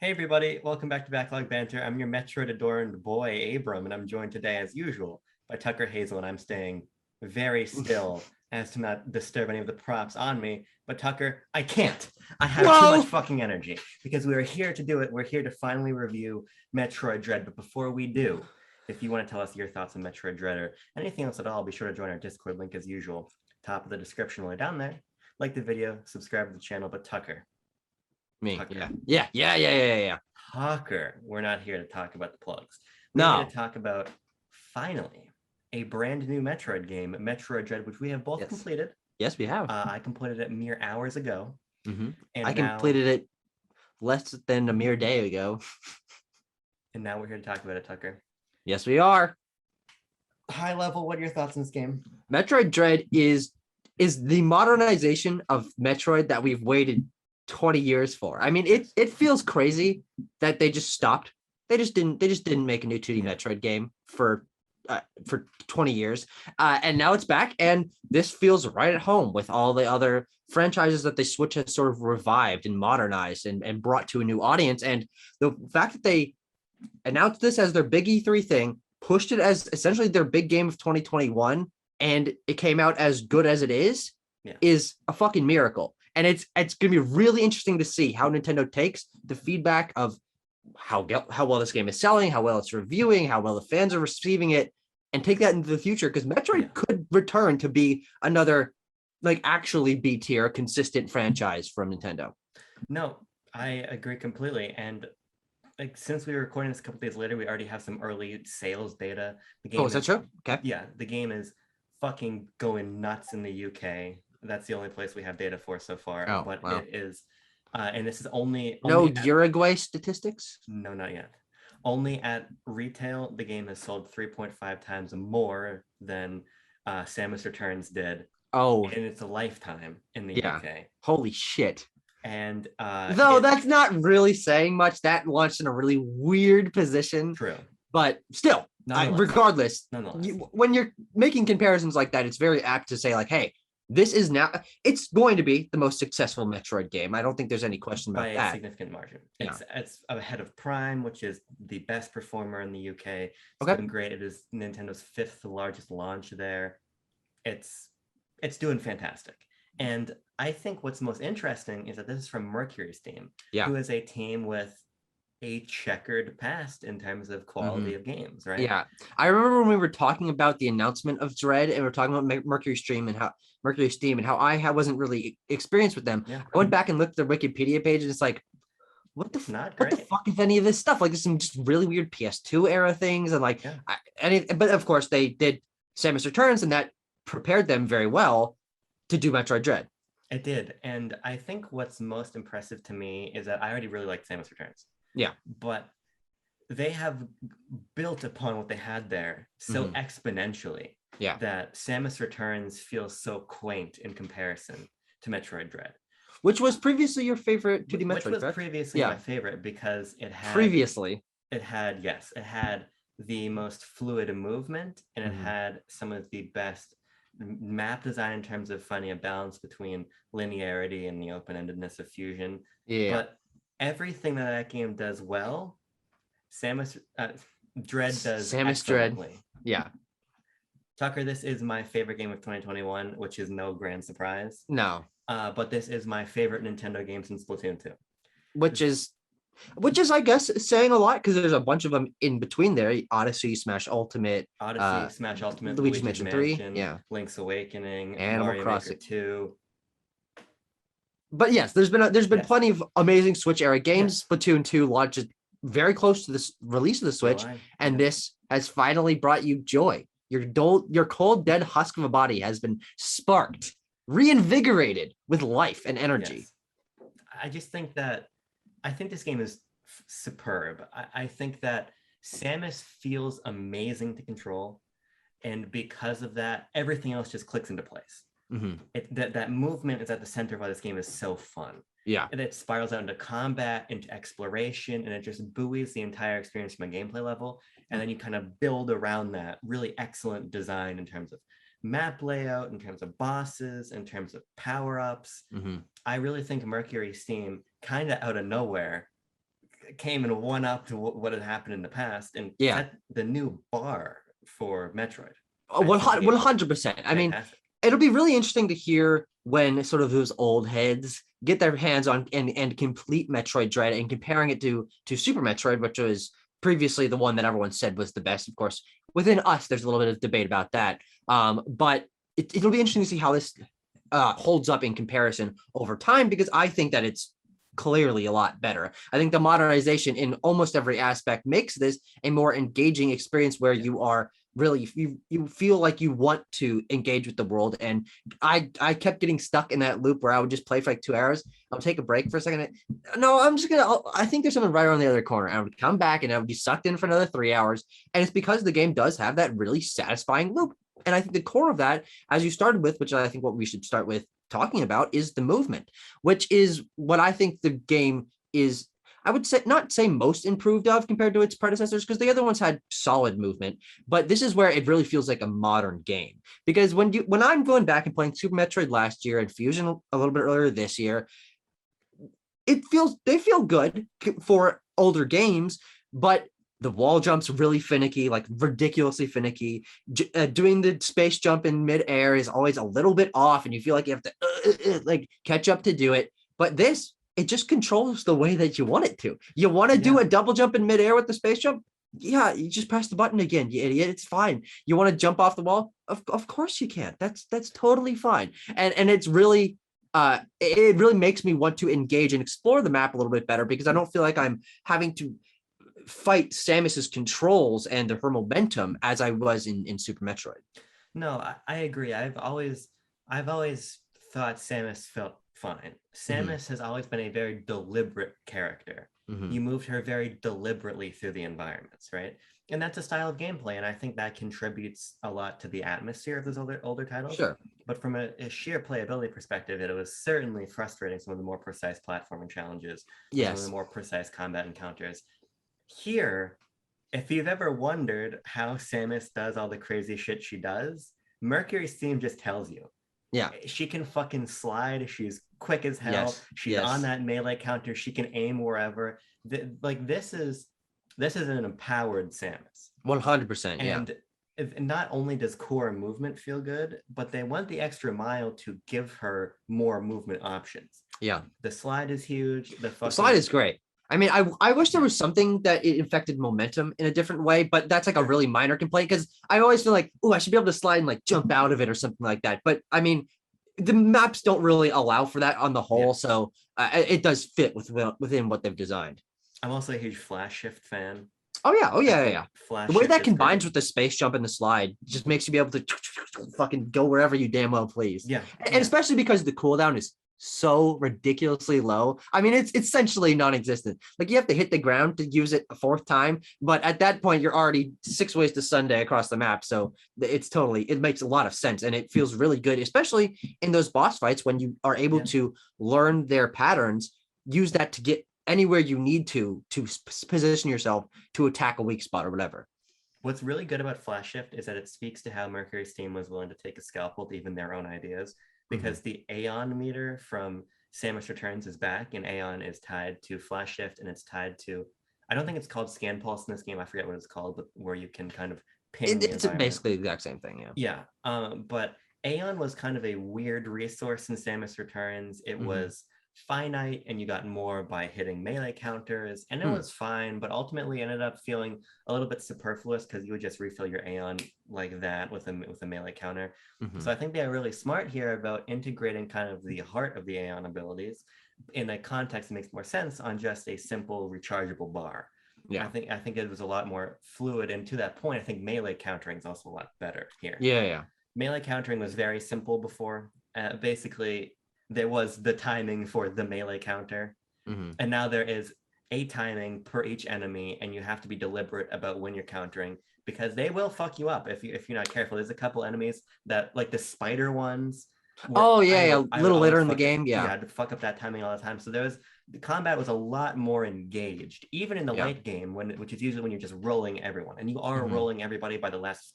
Hey everybody, welcome back to Backlog Banter. I'm your Metroid adorned boy, Abram, and I'm joined today, as usual, by Tucker Hazel, and I'm staying very still as to not disturb any of the props on me. But Tucker, I can't. I have too much Whoa! fucking energy because we are here to do it. We're here to finally review Metroid Dread. But before we do, if you want to tell us your thoughts on Metroid Dread or anything else at all, be sure to join our Discord link as usual. Top of the description way down there. Like the video, subscribe to the channel. But Tucker, Me, Tucker. yeah. Tucker, we're not here to talk about the plugs. We're here No, to talk about finally a brand new Metroid game, Metroid Dread, which we have both yes, completed. yes, we have. I completed it mere hours ago, I and now completed it less than a mere day ago. we're here to talk about it, Tucker. Yes, we are. High level, what are your thoughts on this game? Metroid Dread is the modernization of Metroid that we've waited 20 years for. I mean, it feels crazy that they just stopped. They just didn't make a new 2D Metroid game for 20 years. And now it's back, and this feels right at home with all the other franchises that the Switch has sort of revived and modernized and brought to a new audience. And the fact that they announced this as their big E3 thing, pushed it as essentially their big game of 2021, and it came out as good as it is a fucking miracle. And it's going to be really interesting to see how Nintendo takes the feedback of how well this game is selling, how well it's reviewing, how well the fans are receiving it, and take that into the future, because Metroid could return to be another like actually B tier consistent franchise from Nintendo. No, I agree completely. And like since we were recording this a couple days later, we already have some early sales data. The game Oh, is that true? Okay. yeah, the game is fucking going nuts in the UK. That's the only place we have data for so far. Oh, But wow. it is, and this is only No only at, Uruguay statistics? no, not yet. Only at retail, the game has sold 3.5 times more than Samus Returns did Oh, in its lifetime in the yeah. UK. Holy shit. And Though that's not really saying much. That launched in a really weird position, true, but still, regardless, nonetheless, when you're making comparisons like that, it's very apt to say like, "Hey, this is now. It's going to be the most successful Metroid game." I don't think there's any question by about a that. significant margin. Yeah. It's ahead of Prime, which is the best performer in the UK. It's Okay. doing great. It is Nintendo's fifth largest launch there. It's it's doing fantastic. And I think what's most interesting is that this is from Mercury's team, Yeah. who is a team with a checkered past in terms of quality of games, right? Yeah. I remember when we were talking about the announcement of Dread, and we are talking about Mercury Steam and how wasn't really experienced with them. Yeah. I went back and looked at their Wikipedia page, and it's like, what the fuck is any of this stuff? Like, there's some just really weird PS2 era things, and like, but of course they did Samus Returns, and that prepared them very well to do Metroid Dread. It did, and I think what's most impressive to me is that I already really liked Samus Returns. Yeah, but they have built upon what they had there so exponentially that Samus Returns feels so quaint in comparison to Metroid Dread. Which was previously your favorite 2D Metroid, which was previously my favorite because it had the most fluid movement, and it had some of the best map design in terms of finding a balance between linearity and the open-endedness of fusion. But everything that game does well, Samus Dread does excellently. Dread. Yeah. Tucker, this is my favorite game of 2021, which is no grand surprise. No. But this is my favorite Nintendo game since Splatoon 2. Which is, I guess, saying a lot, because there's a bunch of them in between there. Odyssey, Smash Ultimate, Luigi's Mansion 3, Link's Awakening, Animal Mario Crossing Maker 2. But yes, there's been plenty of amazing Switch era games. Splatoon 2 launched very close to this release of the Switch, and this has finally brought you joy. Your cold, dead husk of a body has been sparked, reinvigorated with life and energy. I just think this game is superb. I think that Samus feels amazing to control, and because of that, everything else just clicks into place. That movement is at the center of why this game is so fun. Yeah. And it spirals out into combat, into exploration, and it just buoys the entire experience from a gameplay level. And then you kind of build around that really excellent design in terms of map layout, in terms of bosses, in terms of power-ups. I really think Mercury Steam, kind of out of nowhere, came and one up to what had happened in the past and set the new bar for Metroid. 100%. I mean, it'll be really interesting to hear when sort of those old heads get their hands on and complete Metroid Dread and comparing it to Super Metroid, which was previously the one that everyone said was the best. Of course, within us, there's a little bit of debate about that. But it'll be interesting to see how this holds up in comparison over time, because I think that it's clearly a lot better. I think the modernization in almost every aspect makes this a more engaging experience where you are really, you feel like you want to engage with the world. And I kept getting stuck in that loop where I would just play for like 2 hours. I'll take a break for a second. No, I think there's something right around the other corner. I would come back and I would be sucked in for another 3 hours. And it's because the game does have that really satisfying loop. And I think the core of that, as you started with, which I think what we should start with talking about, is the movement, which is what I think the game is, I would say, not say most improved of compared to its predecessors, because the other ones had solid movement, but this is where it really feels like a modern game. Because when I'm going back and playing Super Metroid last year and Fusion a little bit earlier this year, they feel good for older games, but the wall jump's really finicky, like ridiculously finicky. Doing the space jump in midair is always a little bit off, and you feel like you have to like catch up to do it. But this, it just controls the way that you want it to. You want to do a double jump in midair with the space jump? Yeah, you just press the button again, you idiot. It's fine. You want to jump off the wall? Of course you can. That's totally fine. And it's really it really makes me want to engage and explore the map a little bit better, because I don't feel like I'm having to fight Samus's controls and her momentum as I was in Super Metroid. No, I agree. I've always thought Samus felt fine. Samus has always been a very deliberate character. You moved her very deliberately through the environments, right? And that's a style of gameplay, and I think that contributes a lot to the atmosphere of those older titles. Sure. But from a sheer playability perspective, it was certainly frustrating, some of the more precise platforming challenges, some of the more precise combat encounters. Here, if you've ever wondered how Samus does all the crazy shit she does, Mercury's theme just tells you. Yeah. She can fucking slide. She's quick as hell. She's on that melee counter. She can aim wherever. This is an empowered Samus. 100%. And not only does core movement feel good, but they went the extra mile to give her more movement options. Yeah. The slide is huge. The slide is great. I mean, I wish there was something that it affected momentum in a different way, but that's like a really minor complaint, because I always feel like, oh, I should be able to slide and like jump out of it or something like that. But I mean, the maps don't really allow for that on the whole, so it does fit within what they've designed. I'm also a huge flash shift fan. Oh yeah. The way that combines with the space jump and the slide just makes you be able to fucking go wherever you damn well please. Yeah. And especially because the cooldown is so ridiculously low. I mean, it's essentially non-existent. Like, you have to hit the ground to use it a 4th time, but at that point you're already 6 ways to Sunday across the map. So it makes a lot of sense, and it feels really good, especially in those boss fights when you are able to learn their patterns, use that to get anywhere you need to position yourself to attack a weak spot or whatever. What's really good about Flash Shift is that it speaks to how Mercury's team was willing to take a scalpel to even their own ideas, because the Aeon meter from Samus Returns is back, and Aeon is tied to Flash Shift, and it's tied to, I don't think it's called Scan Pulse in this game, I forget what it's called, but where you can kind of ping it's basically the exact same thing. But Aeon was kind of a weird resource in Samus Returns. It was finite, and you got more by hitting melee counters, and it was fine, but ultimately ended up feeling a little bit superfluous, because you would just refill your Aeon like that with a melee counter. So I think they are really smart here about integrating kind of the heart of the Aeon abilities in a context that makes more sense on just a simple rechargeable bar. I think it was a lot more fluid, and to that point, I think melee countering is also a lot better here. Melee countering was very simple before. Basically, there was the timing for the melee counter, and now there is a timing per each enemy, and you have to be deliberate about when you're countering, because they will fuck you up if you're not careful. There's a couple enemies that, like the spider ones. A little later in the game, I had to fuck up that timing all the time. So the combat was a lot more engaged, even in the late game, which is usually when you're just rolling everyone, and you are rolling everybody by the last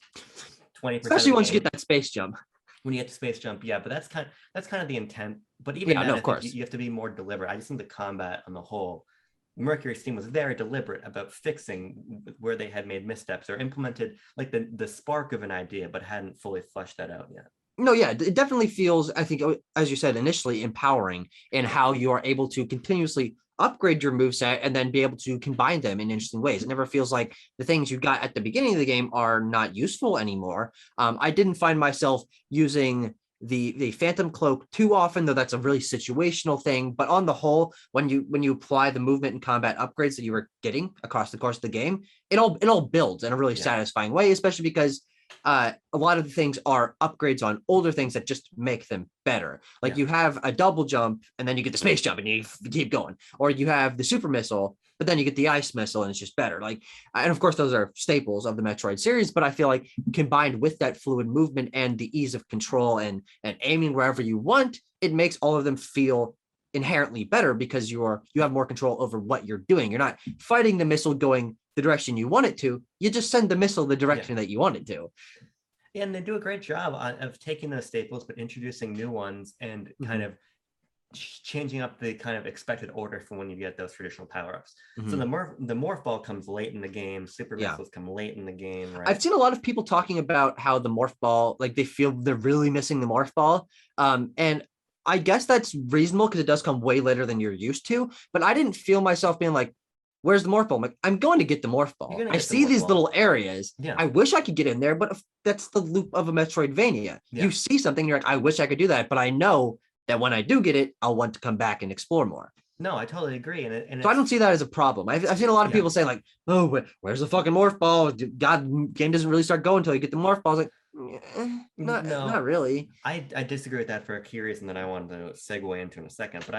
20%. Especially once you get that space jump. When you get to space jump, but that's kind of the intent. But even then, of course, you have to be more deliberate. I just think the combat on the whole Mercury Steam was very deliberate about fixing where they had made missteps or implemented like the spark of an idea, but hadn't fully fleshed that out yet. No, yeah, it definitely feels, I think, as you said initially, empowering in how you are able to continuously upgrade your moveset and then be able to combine them in interesting ways. It never feels like the things you got at the beginning of the game are not useful anymore. I didn't find myself using the Phantom Cloak too often, though that's a really situational thing. But on the whole, when you apply the movement and combat upgrades that you were getting across the course of the game, it all builds in a really satisfying way, especially because a lot of the things are upgrades on older things that just make them better. Like you have a double jump and then you get the space jump and you keep going, or you have the super missile, but then you get the ice missile and it's just better. Like, and of course those are staples of the Metroid series, but I feel like combined with that fluid movement and the ease of control and aiming wherever you want, it makes all of them feel inherently better because you have more control over what you're doing. You're not fighting the missile going the direction you want it to. You just send the missile the direction that you want it to. Yeah, and they do a great job of taking those staples but introducing new ones and kind of changing up the kind of expected order for when you get those traditional power-ups. So the morph ball comes late in the game, super missiles come late in the game, right? I've seen a lot of people talking about how the morph ball, like they feel they're really missing the morph ball, and I guess that's reasonable because it does come way later than you're used to, but I didn't feel myself being like, where's the morph ball? I'm like, I'm going to get the morph ball. I see these little areas. I wish I could get in there, but that's the loop of a Metroidvania. You see something, you're like, I wish I could do that, but I know that when I do get it, I'll want to come back and explore more. No, I totally agree. So I don't see that as a problem. I've seen a lot of people say like, oh, where's the fucking morph ball? God, game doesn't really start going until you get the morph ball. I was like, not really. I disagree with that for a key reason that I wanted to segue into in a second, but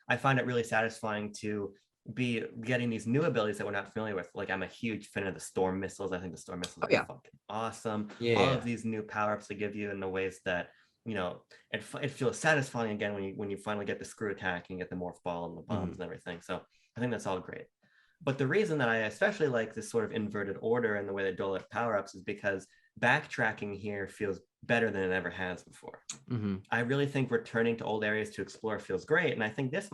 I find it really satisfying to be getting these new abilities that we're not familiar with. Like, I'm a huge fan of the storm missiles. I think the storm missiles are fucking awesome. All of these new power-ups they give you in the ways that, you know, it feels satisfying again when you finally get the screw attack and get the morph ball and the bombs and everything. So I think that's all great. But the reason that I especially like this sort of inverted order and the way they dole out power-ups is because backtracking here feels better than it ever has before. I really think returning to old areas to explore feels great. And I think this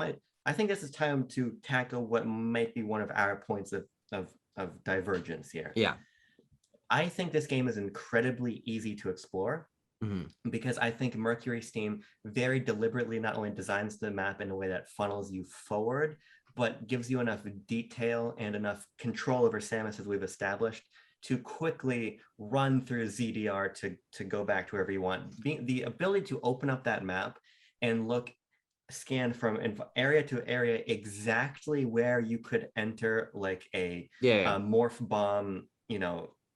is time to tackle what might be one of our points of divergence here. I think this game is incredibly easy to explore because I think Mercury Steam very deliberately not only designs the map in a way that funnels you forward, but gives you enough detail and enough control over Samus, as we've established, to quickly run through ZDR to go back to wherever you want. The ability to open up that map and scan from area to area exactly where you could enter like a morph bomb,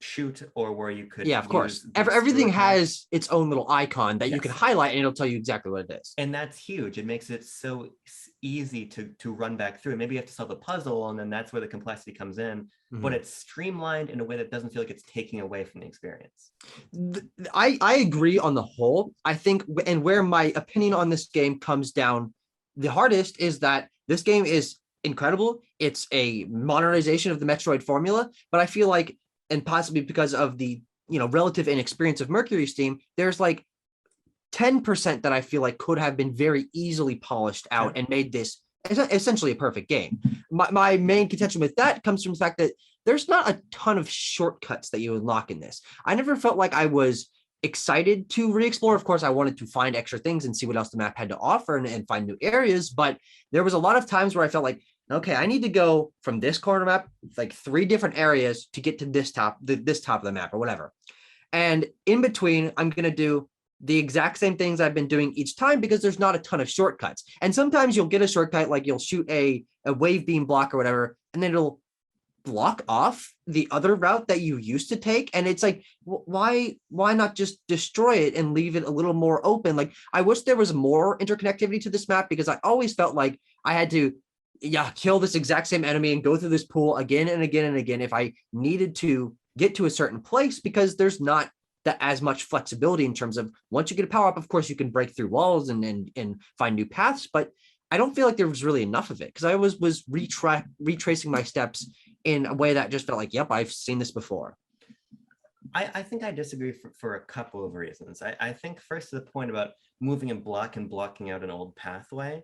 shoot, or where you could of course everything has its own little icon that you can highlight and it'll tell you exactly what it is, and that's huge. It makes it so easy to run back through. Maybe you have to solve a puzzle and then that's where the complexity comes in, but it's streamlined in a way that doesn't feel like it's taking away from the experience. I agree on the whole. I think, and where my opinion on this game comes down the hardest, is that this game is incredible. It's a modernization of the Metroid formula, but I feel like, and possibly because of the relative inexperience of Mercury Steam, there's like 10% that I feel like could have been very easily polished out and made this essentially a perfect game. My main contention with that comes from the fact that there's not a ton of shortcuts that you unlock in this. I never felt like I was excited to re-explore. Of course, I wanted to find extra things and see what else the map had to offer and find new areas, but there was a lot of times where I felt like, okay, I need to go from this corner map, like 3 different areas to get to this top of the map or whatever. And in between, I'm going to do the exact same things I've been doing each time because there's not a ton of shortcuts. And sometimes you'll get a shortcut, like you'll shoot a wave beam block or whatever, and then it'll block off the other route that you used to take. And it's like, why not just destroy it and leave it a little more open? Like, I wish there was more interconnectivity to this map because I always felt like I had to kill this exact same enemy and go through this pool again and again and again if I needed to get to a certain place, because there's not as much flexibility in terms of once you get a power up, of course you can break through walls and find new paths, but I don't feel like there was really enough of it because I was retracing my steps in a way that just felt like, yep, I've seen this before. I think I disagree for a couple of reasons. I think first to the point about moving and blocking out an old pathway,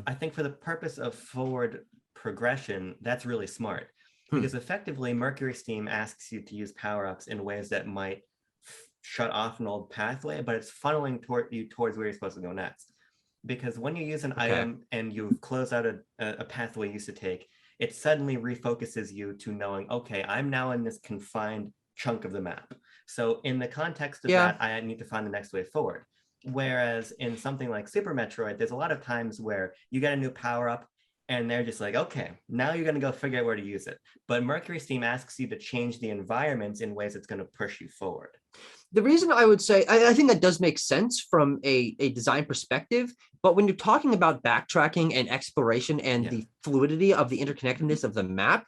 I think for the purpose of forward progression, that's really smart. Because effectively, Mercury Steam asks you to use power-ups in ways that might shut off an old pathway, but it's funneling you towards where you're supposed to go next. Because when you use an item and you've closed out a pathway you used to take, it suddenly refocuses you to knowing, okay, I'm now in this confined chunk of the map. So in the context of that, I need to find the next way forward. Whereas in something like Super Metroid, there's a lot of times where you get a new power-up and they're just like, okay, now you're going to go figure out where to use it. But Mercury Steam asks you to change the environments in ways that's going to push you forward. The reason I would say, I think that does make sense from a design perspective, but when you're talking about backtracking and exploration and the fluidity of the interconnectedness of the map,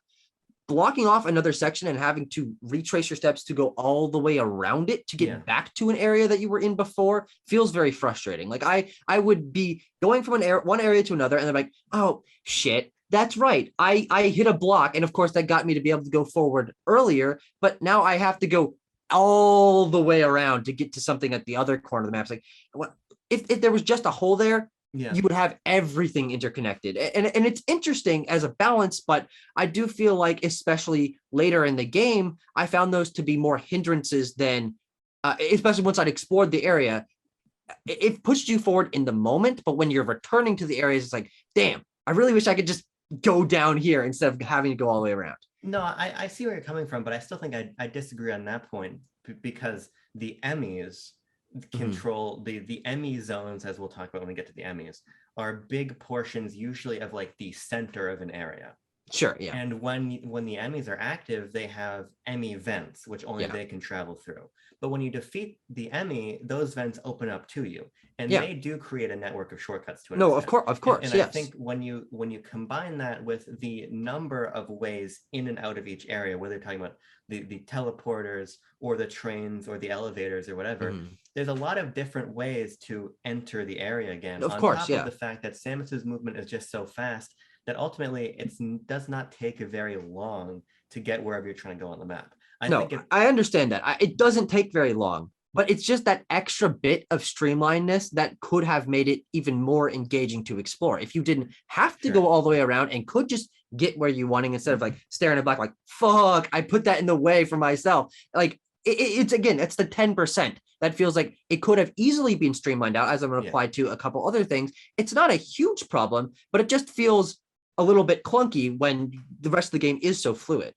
blocking off another section and having to retrace your steps to go all the way around it to get back to an area that you were in before feels very frustrating. Like I would be going from one area to another and they're like, oh shit, that's right. I hit a block. And of course that got me to be able to go forward earlier, but now I have to go all the way around to get to something at the other corner of the map. It's like, what if there was just a hole there? You would have everything interconnected. And it's interesting as a balance, but I do feel like, especially later in the game, I found those to be more hindrances than, especially once I'd explored the area. It pushed you forward in the moment, but when you're returning to the areas, it's like, damn, I really wish I could just go down here instead of having to go all the way around. No, I see where you're coming from, but I still think I disagree on that point because the Emmys control the Emmy zones, as we'll talk about when we get to the Emmys, are big portions usually of like the center of an area. Sure, yeah. And when the Emmys are active, they have Emmy vents, which only they can travel through. But when you defeat the Emmy, those vents open up to you, and they do create a network of shortcuts to it. No, of course, and I think when you combine that with the number of ways in and out of each area, whether you're talking about the teleporters or the trains or the elevators or whatever, there's a lot of different ways to enter the area again. Of course, on top of the fact that Samus's movement is just so fast that ultimately it does not take very long to get wherever you're trying to go on the map. I understand that. It doesn't take very long, but it's just that extra bit of streamlinedness that could have made it even more engaging to explore. If you didn't have to go all the way around and could just get where you wanting instead of like staring at black, like, fuck, I put that in the way for myself. Like it's again, it's the 10% that feels like it could have easily been streamlined out, as I'm going to apply to a couple other things. It's not a huge problem, but it just feels a little bit clunky when the rest of the game is so fluid.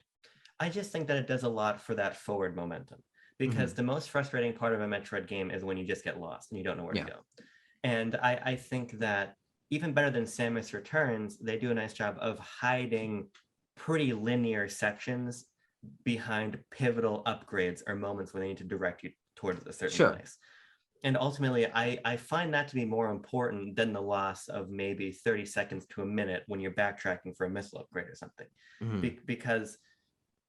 I just think that it does a lot for that forward momentum, because the most frustrating part of a Metroid game is when you just get lost and you don't know where to go. And I think that even better than Samus Returns, they do a nice job of hiding pretty linear sections behind pivotal upgrades or moments when they need to direct you towards a certain place. And ultimately, I find that to be more important than the loss of maybe 30 seconds to a minute when you're backtracking for a missile upgrade or something. Because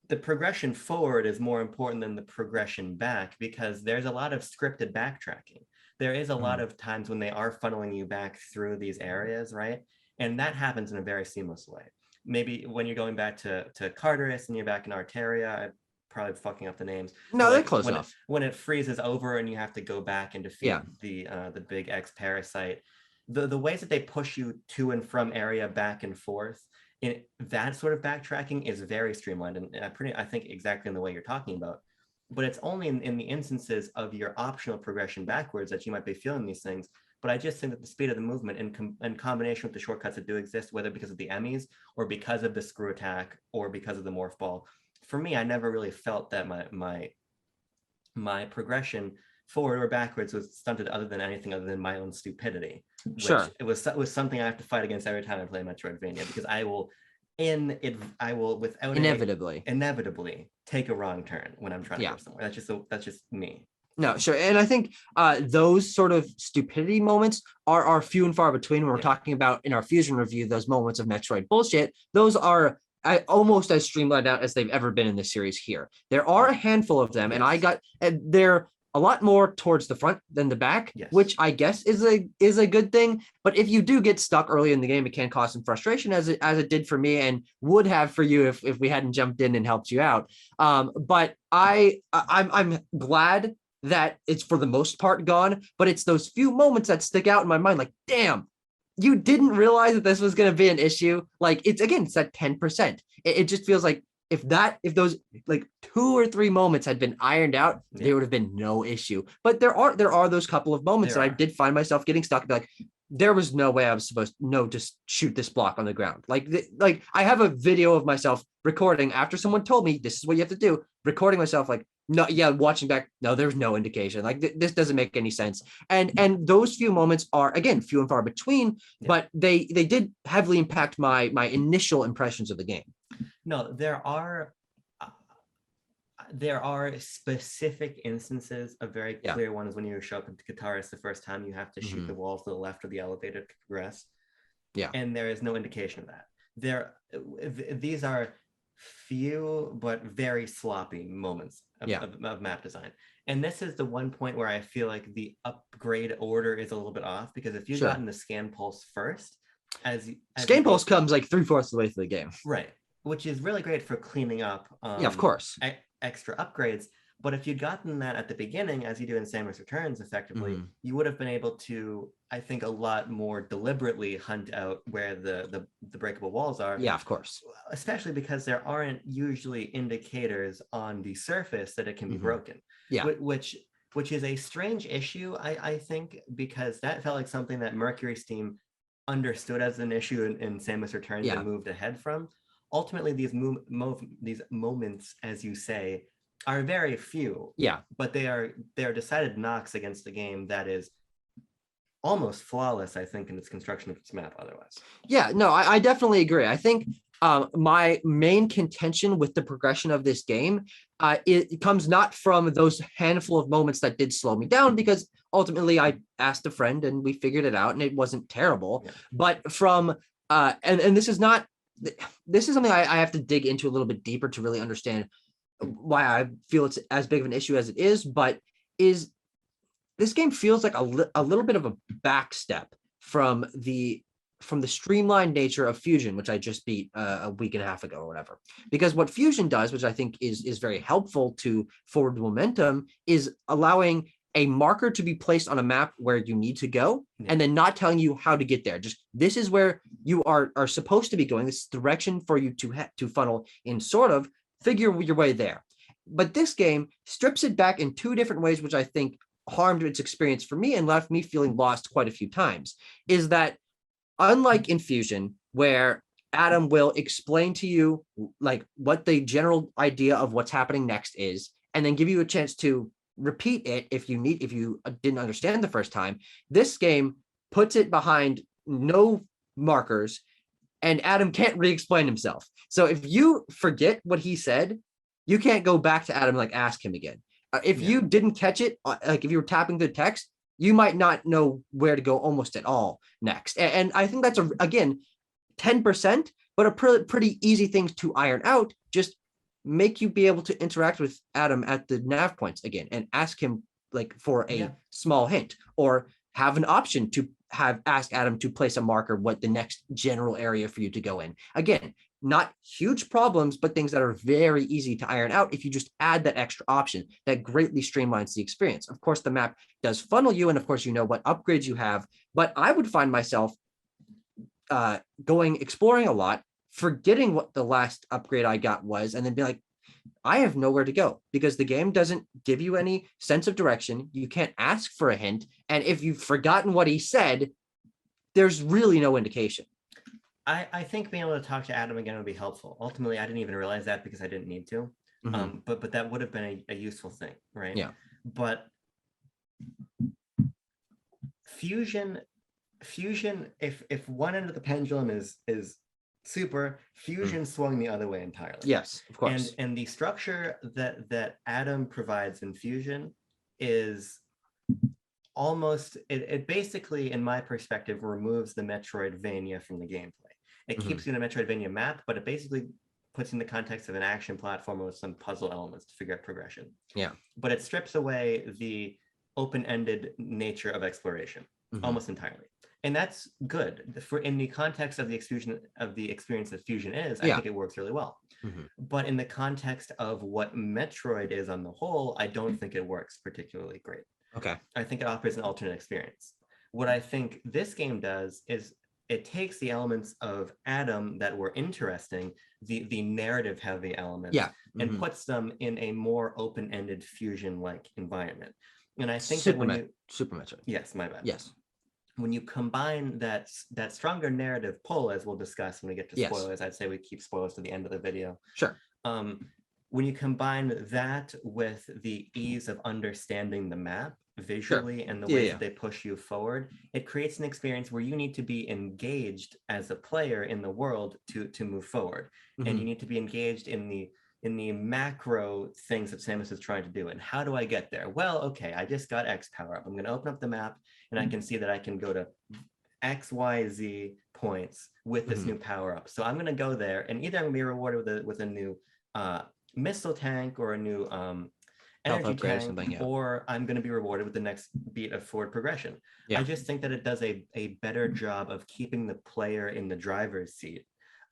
the progression forward is more important than the progression back, because there's a lot of scripted backtracking. There is a lot of times when they are funneling you back through these areas, right? And that happens in a very seamless way. Maybe when you're going back to Carteris and you're back in Arteria, I'm probably fucking up the names. No, they're close enough. When it freezes over and you have to go back and defeat the big X parasite, the ways that they push you to and from area back and forth, in that sort of backtracking is very streamlined, and I think exactly in the way you're talking about. But it's only in the instances of your optional progression backwards that you might be feeling these things. But I just think that the speed of the movement in combination with the shortcuts that do exist, whether because of the Emmys or because of the screw attack or because of the morph ball, for me, I never really felt that my progression forward or backwards was stunted other than my own stupidity. It was something I have to fight against every time I play Metroidvania, because I will without inevitably take a wrong turn when I'm trying to go somewhere. That's just me. No, sure. And I think those sort of stupidity moments are few and far between when we're talking about in our Fusion review, those moments of Metroid bullshit. Those are almost as streamlined out as they've ever been in the series here. There are a handful of them, and they're a lot more towards the front than the back, which I guess is a good thing. But if you do get stuck early in the game, it can cause some frustration, as it did for me and would have for you if we hadn't jumped in and helped you out. But I'm glad that it's for the most part gone, but it's those few moments that stick out in my mind, like, damn, you didn't realize that this was going to be an issue. Like it's at 10%. It just feels like if those like 2 or 3 moments had been ironed out, there would have been no issue. But there are those couple of moments that I did find myself getting stuck. Like there was no way I was supposed to just shoot this block on the ground. Like I have a video of myself recording after someone told me this is what you have to do. Recording myself like no, yeah, watching back. No, there's no indication. Like this doesn't make any sense. And those few moments are again few and far between, but they did heavily impact my initial impressions of the game. No, there are specific instances. A very clear one is when you show up into Guitarist the first time, you have to shoot the walls to the left of the elevator to progress. Yeah. And there is no indication of that. These are few but very sloppy moments of map design. And this is the one point where I feel the upgrade order is a little bit off, because if you've gotten the scan pulse first, scan pulse comes 3/4 of the way through the game. Right. Which is really great for cleaning up of course. Extra upgrades. But if you'd gotten that at the beginning, as you do in Samus Returns, effectively, you would have been able to, I think, a lot more deliberately hunt out where the breakable walls are. Yeah, of course. Especially because there aren't usually indicators on the surface that it can be broken. Yeah. Which is a strange issue, I think, because that felt like something that Mercury Steam understood as an issue in Samus Returns and moved ahead from. Ultimately, these moments, as you say, are very few. Yeah. But they are decided knocks against the game that is almost flawless, I think, in its construction of its map otherwise. Yeah, no, I definitely agree. I think my main contention with the progression of this game, it comes not from those handful of moments that did slow me down, because ultimately I asked a friend and we figured it out and it wasn't terrible. Yeah. But from, and this is something I have to dig into a little bit deeper to really understand why I feel it's as big of an issue as it is, but this game feels like a little bit of a backstep from the streamlined nature of Fusion, which I just beat a week and a half ago or whatever. Because what Fusion does, which I think is very helpful to forward momentum, is allowing a marker to be placed on a map where you need to go, and then not telling you how to get there. Just this is where you are supposed to be going. This is direction for you to funnel in, sort of figure your way there. But this game strips it back in 2 different ways, which I think harmed its experience for me and left me feeling lost quite a few times. Is that unlike in Fusion, where Adam will explain to you what the general idea of what's happening next is, and then give you a chance to repeat it if you didn't understand the first time, this game puts it behind no markers, and Adam can't re-explain himself. So if you forget what he said, you can't go back to Adam and ask him again. If you didn't catch it, if you were tapping the text, you might not know where to go almost at all next. And I think that's, again, 10%, but a pretty easy thing to iron out. Just make you be able to interact with Adam at the nav points again and ask him for a small hint, or have an option to ask Adam to place a marker what the next general area for you to go in. Again, not huge problems, but things that are very easy to iron out if you just add that extra option. That greatly streamlines the experience. Of course, the map does funnel you, and of course, you know what upgrades you have, but I would find myself exploring a lot, forgetting what the last upgrade I got was, and then be like, I have nowhere to go, because the game doesn't give you any sense of direction. You can't ask for a hint. And if you've forgotten what he said, there's really no indication. I think being able to talk to Adam again would be helpful. Ultimately, I didn't even realize that because I didn't need to. But that would have been a useful thing, right? Yeah. But Fusion, if one end of the pendulum is super, Fusion swung the other way entirely. Yes, of course. And the structure that Adam provides in Fusion is almost, it basically, in my perspective, removes the Metroidvania from the gameplay. It keeps you in a Metroidvania map, but it basically puts in the context of an action platformer with some puzzle elements to figure out progression. Yeah. But it strips away the open-ended nature of exploration almost entirely. And that's good in the context of the experience that Fusion is. I think it works really well. But in the context of what Metroid is on the whole, I don't think it works particularly great. Okay. I think it offers an alternate experience. What I think this game does is it takes the elements of Adam that were interesting, the narrative heavy elements, and puts them in a more open-ended fusion-like environment. And I think that when you Super Metroid. Yes, my bad. Yes. When you combine that stronger narrative pull, as we'll discuss when we get to spoilers, I'd say we keep spoilers to the end of the video. Sure. When you combine that with the ease of understanding the map visually and the ways that they push you forward, it creates an experience where you need to be engaged as a player in the world to move forward. And you need to be engaged in the macro things that Samus is trying to do. And how do I get there? Well, okay, I just got X power up. I'm going to open up the map and I can see that I can go to X, Y, Z points with this new power up. So I'm going to go there, and either I'm going to be rewarded with a new missile tank or a new energy tank, or I'm going to be rewarded with the next beat of forward progression. I just think that it does a better job of keeping the player in the driver's seat.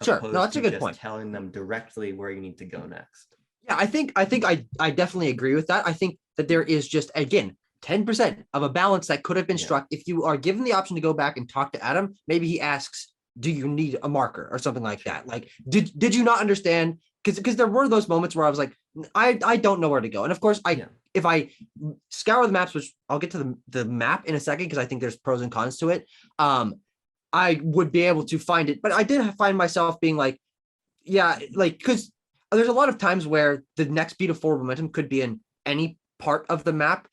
Sure, no, that's a good point. Telling them directly where you need to go next. Yeah, I think I definitely agree with that. I think that there is just, again, 10% of a balance that could have been struck. If you are given the option to go back and talk to Adam, maybe he asks, do you need a marker or something like that? Like, did you not understand? Because there were those moments where I was like, I don't know where to go. And of course, if I scour the maps, which I'll get to the map in a second, because I think there's pros and cons to it. I would be able to find it, but I did find myself being like, because there's a lot of times where the next beat of forward momentum could be in any part of the map.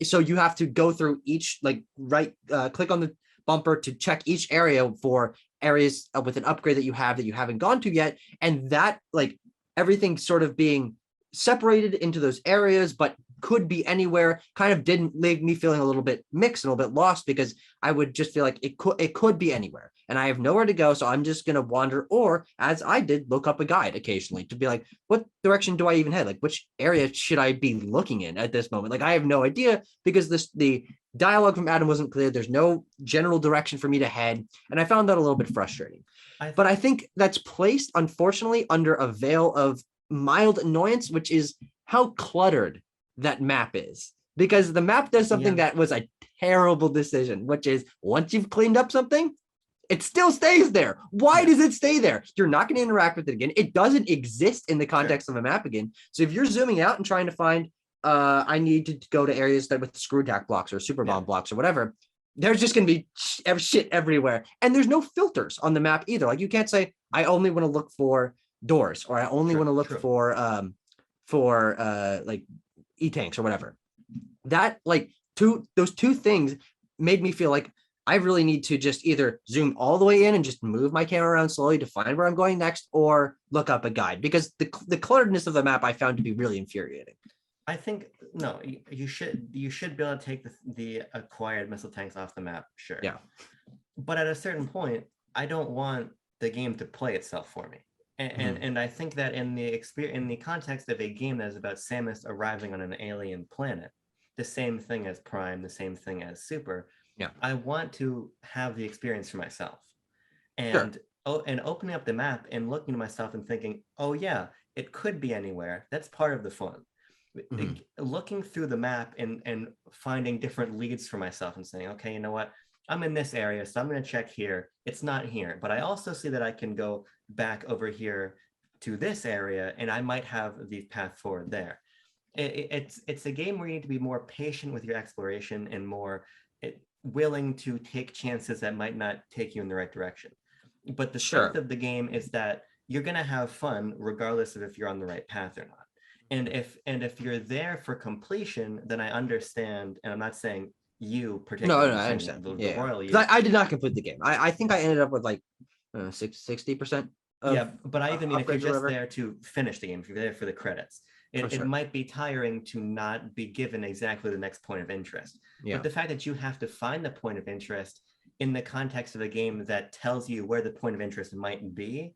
So you have to go through each, click on the bumper to check each area for areas with an upgrade that you haven't gone to yet. And that, like, everything sort of being separated into those areas, but could be anywhere, kind of didn't leave me feeling a little bit mixed, a little bit lost, because I would just feel like it could be anywhere and I have nowhere to go. So I'm just going to wander, or as I did, look up a guide occasionally to be like, what direction do I even head? Like, which area should I be looking in at this moment? Like, I have no idea, because the dialogue from Adam wasn't clear. There's no general direction for me to head. And I found that a little bit frustrating. But I think that's placed, unfortunately, under a veil of mild annoyance, which is how cluttered that map is, because the map does something that was a terrible decision, which is once you've cleaned up something, it still stays there. Why does it stay there? You're not going to interact with it again. It doesn't exist in the context of a map again. So if you're zooming out and trying to find, I need to go to areas that with screw attack blocks or super bomb blocks or whatever, there's just going to be shit everywhere. And there's no filters on the map either. Like, you can't say, I only want to look for doors, or I only want to look for like E-tanks or whatever. That, like, those two things made me feel like I really need to just either zoom all the way in and just move my camera around slowly to find where I'm going next, or look up a guide, because the clutteredness of the map I found to be really infuriating. I think, no, you should be able to take the acquired missile tanks off the map, sure. Yeah. But at a certain point, I don't want the game to play itself for me. And I think that in the context of a game that is about Samus arriving on an alien planet, the same thing as Prime, the same thing as Super, I want to have the experience for myself. And and opening up the map and looking to myself and thinking, oh yeah, it could be anywhere. That's part of the fun. Looking through the map and finding different leads for myself and saying, okay, you know what? I'm in this area, so I'm going to check here. It's not here, but I also see that I can go back over here to this area, and I might have the path forward there. It's a game where you need to be more patient with your exploration and more willing to take chances that might not take you in the right direction. But the strength of the game is that you're going to have fun regardless of if you're on the right path or not. And if you're there for completion, then I understand, and I'm not saying you particularly. No, I understand. The royal you. I did not complete the game. I think I ended up with like 60%. But I even mean if you're just there to finish the game, if you're there for the credits, it might be tiring to not be given exactly the next point of interest. But the fact that you have to find the point of interest in the context of a game that tells you where the point of interest might be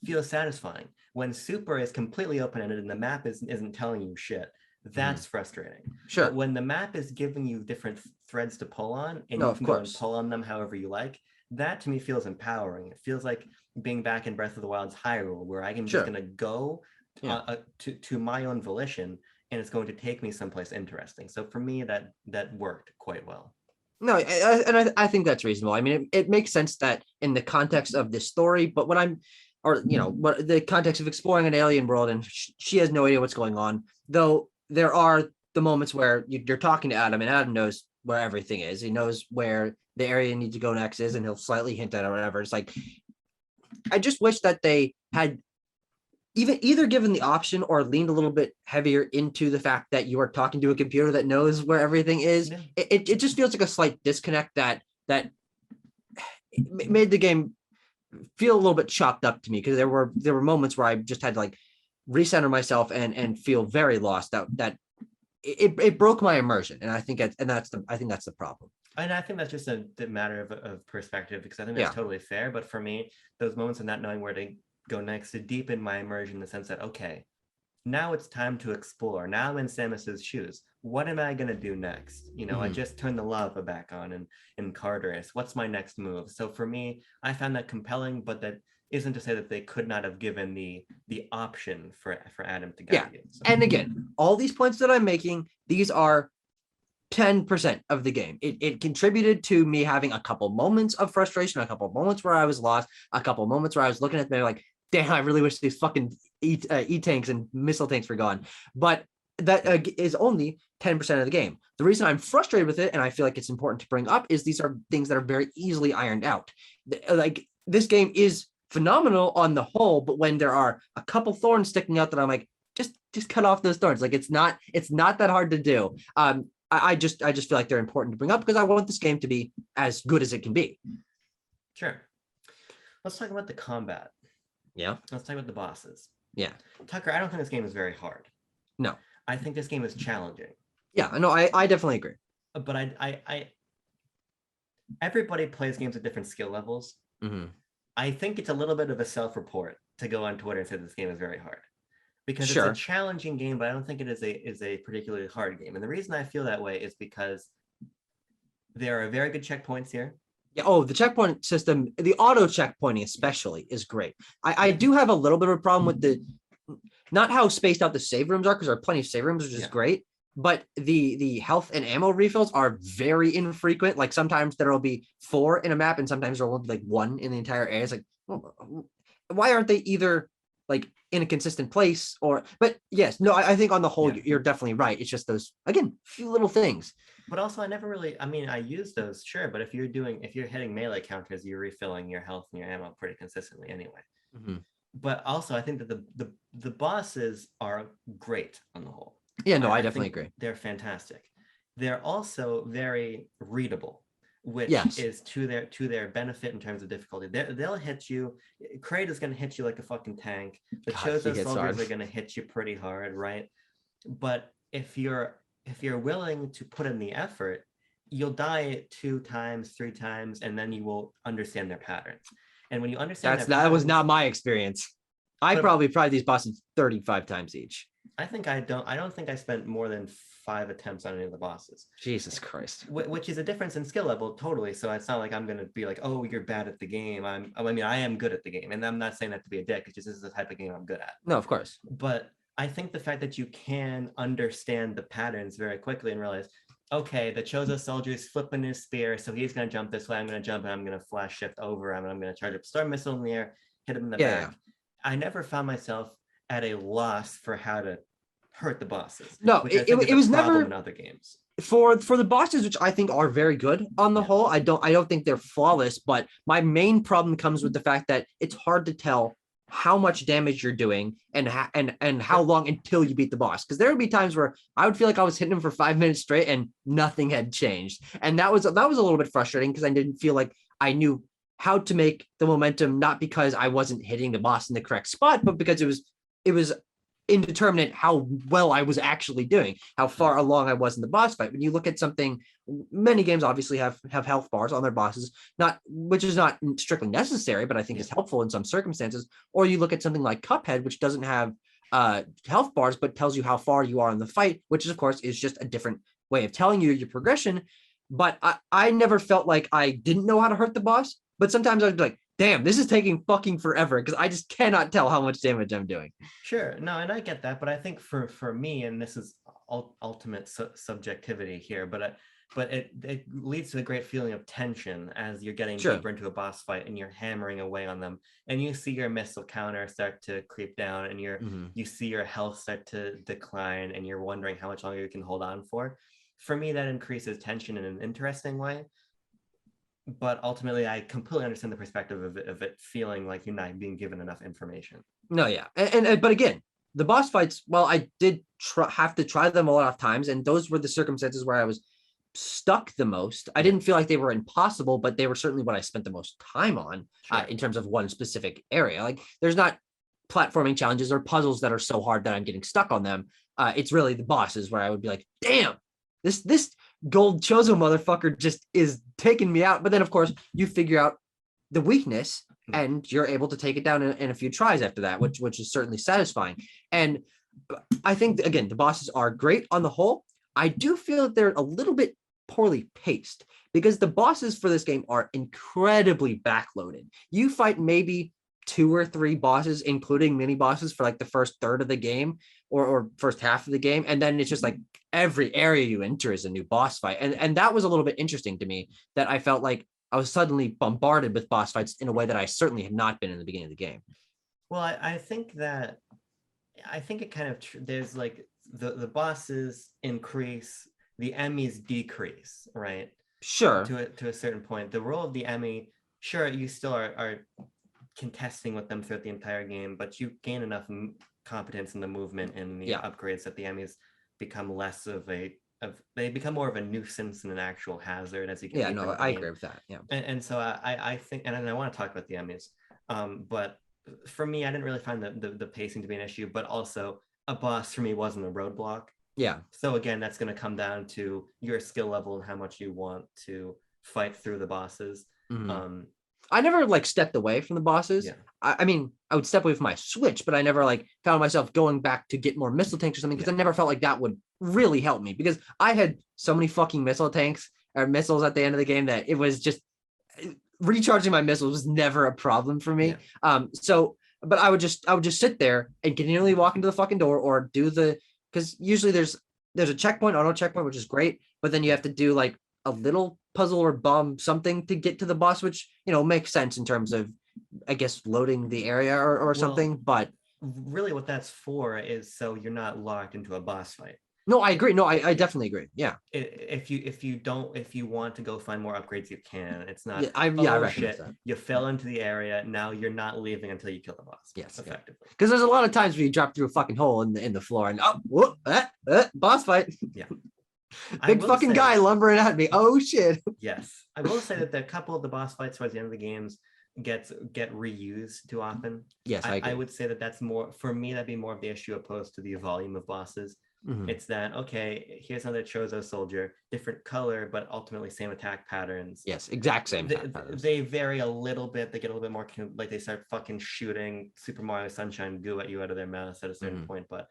feels satisfying. When Super is completely open-ended and the map isn't telling you shit, that's frustrating. But when the map is giving you different threads to pull on, and you can go and pull on them however you like, that to me feels empowering. It feels like being back in Breath of the Wild's Hyrule, where I can just gonna go to my own volition, and it's going to take me someplace interesting. So for me, that worked quite well. No, I think that's reasonable. I mean, it makes sense that in the context of this story, but when I'm, or what the context of exploring an alien world, and she has no idea what's going on. Though there are the moments where you're talking to Adam, and Adam knows where everything is. He knows where the area you need to go next is, and he'll slightly hint at it or whatever. It's like, I just wish that they had either given the option or leaned a little bit heavier into the fact that you are talking to a computer that knows where everything is. Yeah. It just feels like a slight disconnect that made the game feel a little bit chopped up to me, because there were moments where I just had to like recenter myself and feel very lost. That it broke my immersion, and I think that's the problem. And I think that's just a matter of perspective, because I think that's totally fair. But for me, those moments of not knowing where to go next to deepen my immersion in the sense that, okay, now it's time to explore. Now I'm in Samus's shoes. What am I going to do next? I just turned the lava back on in Carter's. What's my next move? So for me, I found that compelling, but that isn't to say that they could not have given the option for Adam to guide you. So. And again, all these points that I'm making, these are 10% of the game. It contributed to me having a couple moments of frustration, a couple moments where I was lost, a couple moments where I was looking at them like, damn, I really wish these fucking E-tanks and missile tanks were gone. But that is only 10% of the game. The reason I'm frustrated with it, and I feel like it's important to bring up, is these are things that are very easily ironed out. Like, this game is phenomenal on the whole, but when there are a couple thorns sticking out that I'm like, just cut off those thorns. Like, it's not that hard to do. I just feel like they're important to bring up because I want this game to be as good as it can be. Sure. Let's talk about the combat. Yeah. Let's talk about the bosses. Yeah. Tucker, I don't think this game is very hard. No. I think this game is challenging. Yeah, no, I definitely agree. But I everybody plays games at different skill levels. Mm-hmm. I think it's a little bit of a self-report to go on Twitter and say this game is very hard. Because it's a challenging game, but I don't think it is a particularly hard game. And the reason I feel that way is because there are very good checkpoints here. Yeah. Oh, the checkpoint system, the auto checkpointing especially, is great. I do have a little bit of a problem with not how spaced out the save rooms are, because there are plenty of save rooms, which is great. But the health and ammo refills are very infrequent. Like, sometimes there will be 4 in a map, and sometimes there will be like 1 in the entire area. It's like, well, why aren't they either like in a consistent place? But yes, no, I think on the whole, you're definitely right. It's just those, again, few little things. But also, I use those, sure, but if you're hitting melee counters, you're refilling your health and your ammo pretty consistently anyway. Mm-hmm. But also, I think that the bosses are great on the whole. Yeah, no, I definitely agree. They're fantastic. They're also very readable, which is to their benefit in terms of difficulty. They'll hit you. Kraid is going to hit you like a fucking tank. The Chozo soldiers are going to hit you pretty hard, right? But if you're willing to put in the effort, you'll die 2 times, 3 times, and then you will understand their patterns. And when you understand that was not my experience. I probably these bosses 35 times each. I don't think I spent more than 5 attempts on any of the bosses. Jesus Christ. Which is a difference in skill level, totally. So it's not like I'm going to be like, oh, you're bad at the game. I am good at the game. And I'm not saying that to be a dick. It's just, this is the type of game I'm good at. No, of course. But I think the fact that you can understand the patterns very quickly and realize, okay, the Chozo soldier is flipping his spear, so he's going to jump this way. I'm going to jump, and I'm going to flash shift over him, and I'm going to charge up Storm Missile in the air, hit him in the back. I never found myself at a loss for how to hurt the bosses. No, it was never in other games. For the bosses, which I think are very good on the whole. I don't think they're flawless, but my main problem comes with the fact that it's hard to tell how much damage you're doing and how long until you beat the boss. Because there would be times where I would feel like I was hitting him for 5 minutes straight and nothing had changed. And that was a little bit frustrating, because I didn't feel like I knew how to make the momentum, not because I wasn't hitting the boss in the correct spot, but because it was indeterminate how well I was actually doing, how far along I was in the boss fight. When you look at something, many games obviously have health bars on their bosses, which is not strictly necessary, but I think is helpful in some circumstances. Or you look at something like Cuphead, which doesn't have health bars, but tells you how far you are in the fight, which is, of course, is just a different way of telling you your progression. But I never felt like I didn't know how to hurt the boss. But sometimes I'd be like, damn, this is taking fucking forever, because I just cannot tell how much damage I'm doing. Sure. No, and I get that. But I think for me, and this is ultimate subjectivity here, but but it leads to a great feeling of tension as you're getting Sure. deeper into a boss fight and you're hammering away on them, and you see your missile counter start to creep down, and you see your health start to decline, and you're wondering how much longer you can hold on for. For me, that increases tension in an interesting way. But ultimately, I completely understand the perspective of it feeling like you're not being given enough information. No, yeah, and but again, the boss fights. Well, I did have to try them a lot of times, and those were the circumstances where I was stuck the most. I didn't feel like they were impossible, but they were certainly what I spent the most time on in terms of one specific area. Like, there's not platforming challenges or puzzles that are so hard that I'm getting stuck on them. It's really the bosses where I would be like, damn, this gold Chozo motherfucker just is taking me out. But then, of course, you figure out the weakness and you're able to take it down in a few tries after that, which is certainly satisfying. And I think, again, the bosses are great on the whole. I do feel that they're a little bit poorly paced because the bosses for this game are incredibly backloaded. You fight maybe 2 or 3 bosses, including mini bosses, for like the first third of the game or first half of the game. And then it's just like every area you enter is a new boss fight. And that was a little bit interesting to me, that I felt like I was suddenly bombarded with boss fights in a way that I certainly had not been in the beginning of the game. Well, I think it kind of, there's like the bosses increase, the Emmys decrease, right? Sure. To a certain point. The role of the Emmy, sure, you still are contesting with them throughout the entire game, but you gain enough competence in the movement and the upgrades that the Emmys become less of they become more of a nuisance and an actual hazard as you get deeper into the game. Agree with that. Yeah. And so I think, and I want to talk about the Emmys, but for me, I didn't really find the pacing to be an issue, but also a boss for me wasn't a roadblock. Yeah. So again, that's going to come down to your skill level and how much you want to fight through the bosses. I never like stepped away from the bosses. Yeah. I mean, I would step away from my Switch, but I never like found myself going back to get more missile tanks or something, because I never felt like that would really help me, because I had so many fucking missile tanks or missiles at the end of the game that it was just recharging my missiles was never a problem for me. But I would just sit there and continually walk into the fucking door or do because usually there's a checkpoint, auto checkpoint, which is great, but then you have to do like a little puzzle or bomb something to get to the boss, which, makes sense in terms of, I guess, loading the area or something. But really what that's for is so you're not locked into a boss fight. No, I agree. No, I definitely agree. Yeah. If you want to go find more upgrades, you can. It's not. I recognize that. You fell into the area. Now you're not leaving until you kill the boss. Yes, effectively. Because there's a lot of times where you drop through a fucking hole in the floor and boss fight. Yeah. Big fucking guy lumbering at me. Oh shit. Yes, I will say that a couple of the boss fights towards the end of the games get reused too often. Yes, I would say that's more for me. That'd be more of the issue opposed to the volume of bosses. It's that, okay, here's another Chozo soldier, different color, but ultimately same attack patterns. Yes, exact same patterns. They vary a little bit. They get a little bit more, like they start fucking shooting Super Mario Sunshine goo at you out of their mouths at a certain point. But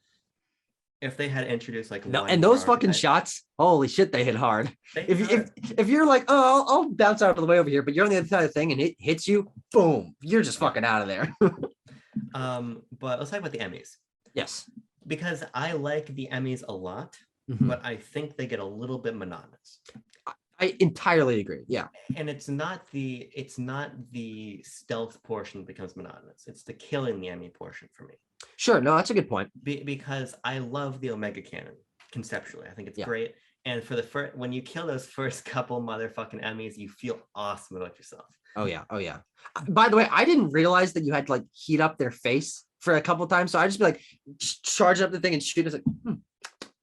if they had introduced like and those fucking shots, holy shit, they hit hard. If you're like, oh, I'll bounce out of the way over here, but you're on the other side of the thing and it hits you, boom, you're just fucking out of there. But let's talk about the Emmys. Yes. Because I like the Emmys a lot, but I think they get a little bit monotonous. I entirely agree. Yeah. And it's not the stealth portion that becomes monotonous. It's the killing the Emmy portion for me. Sure. No, that's a good point. Because I love the Omega Cannon conceptually. I think it's great. And for when you kill those first couple motherfucking Emmys, you feel awesome about yourself. Oh yeah. By the way, I didn't realize that you had to like heat up their face for a couple times. So I just be like, charge up the thing and shoot. It's like,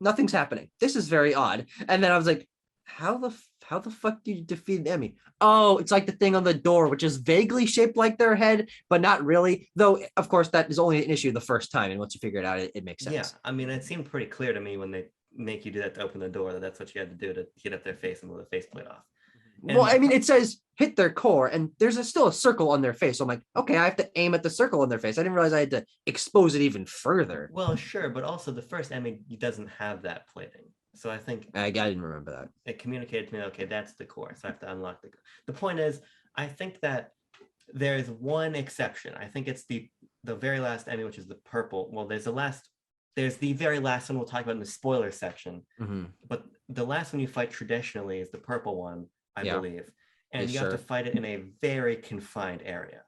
nothing's happening. This is very odd. And then I was like, how the fuck do you defeat an Emmy? Oh, it's like the thing on the door, which is vaguely shaped like their head, but not really. Though, of course, that is only an issue the first time. And once you figure it out, it makes sense. Yeah, I mean, it seemed pretty clear to me when they make you do that to open the door, that's what you had to do to heat up their face and blow the faceplate off. Well, I mean, it says hit their core, and there's still a circle on their face. So I'm like, okay, I have to aim at the circle on their face. I didn't realize I had to expose it even further. Well, sure, but also the first Emmy doesn't have that plating. So I think I didn't remember that. It communicated to me, okay, that's the core. So I have to unlock the point is, I think that there's one exception. I think it's the very last Emmy, which is the purple. Well, there's the last there's the very last one we'll talk about in the spoiler section. Mm-hmm. But the last one you fight traditionally is the purple one, I believe. And yes, you have to fight it in a very confined area.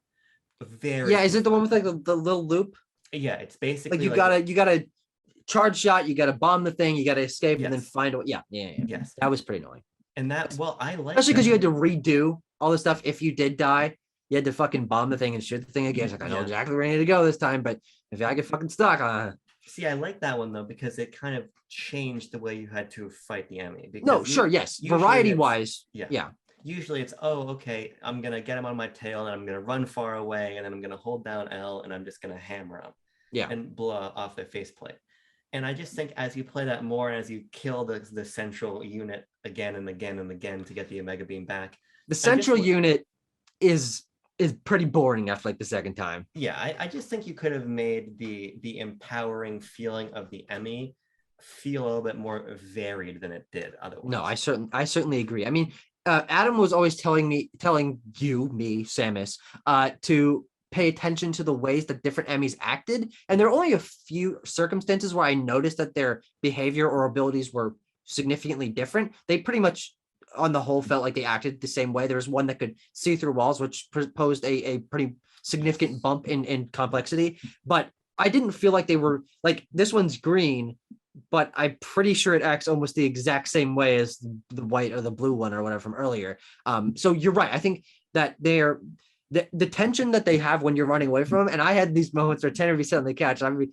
Very is it the one with like the little loop? Yeah, it's basically like you gotta charge shot, you gotta bomb the thing, you gotta escape, and then find a yeah. Yes. That was pretty annoying. And that, well, I like especially because you had to redo all the stuff. If you did die, you had to fucking bomb the thing and shoot the thing again. It's like, I know exactly where I need to go this time, but if I get fucking stuck, See, I like that one though, because it kind of changed the way you had to fight the enemy. No, sure, yes. Variety wise, yeah. Usually it's, oh, okay, I'm gonna get him on my tail and I'm gonna run far away and then I'm gonna hold down L and I'm just gonna hammer him. Yeah. And blow off their faceplate. And I just think as you play that more and as you kill the central unit again and again and again to get the Omega Beam back. The central unit is pretty boring after like the second time. Yeah, I just think you could have made the empowering feeling of the Emmy feel a little bit more varied than it did otherwise. No, I certainly agree. I mean, Adam was always telling me, Samus, to pay attention to the ways that different Emmys acted. And there are only a few circumstances where I noticed that their behavior or abilities were significantly different. They pretty much, on the whole, felt like they acted the same way. There was one that could see through walls, which posed a pretty significant bump in complexity. But I didn't feel like they were, like, this one's green, but I'm pretty sure it acts almost the exact same way as the white or the blue one or whatever from earlier. So you're right. I think that they're, the tension that they have when you're running away from them, and I had these moments where Tanner would be sitting on the couch, and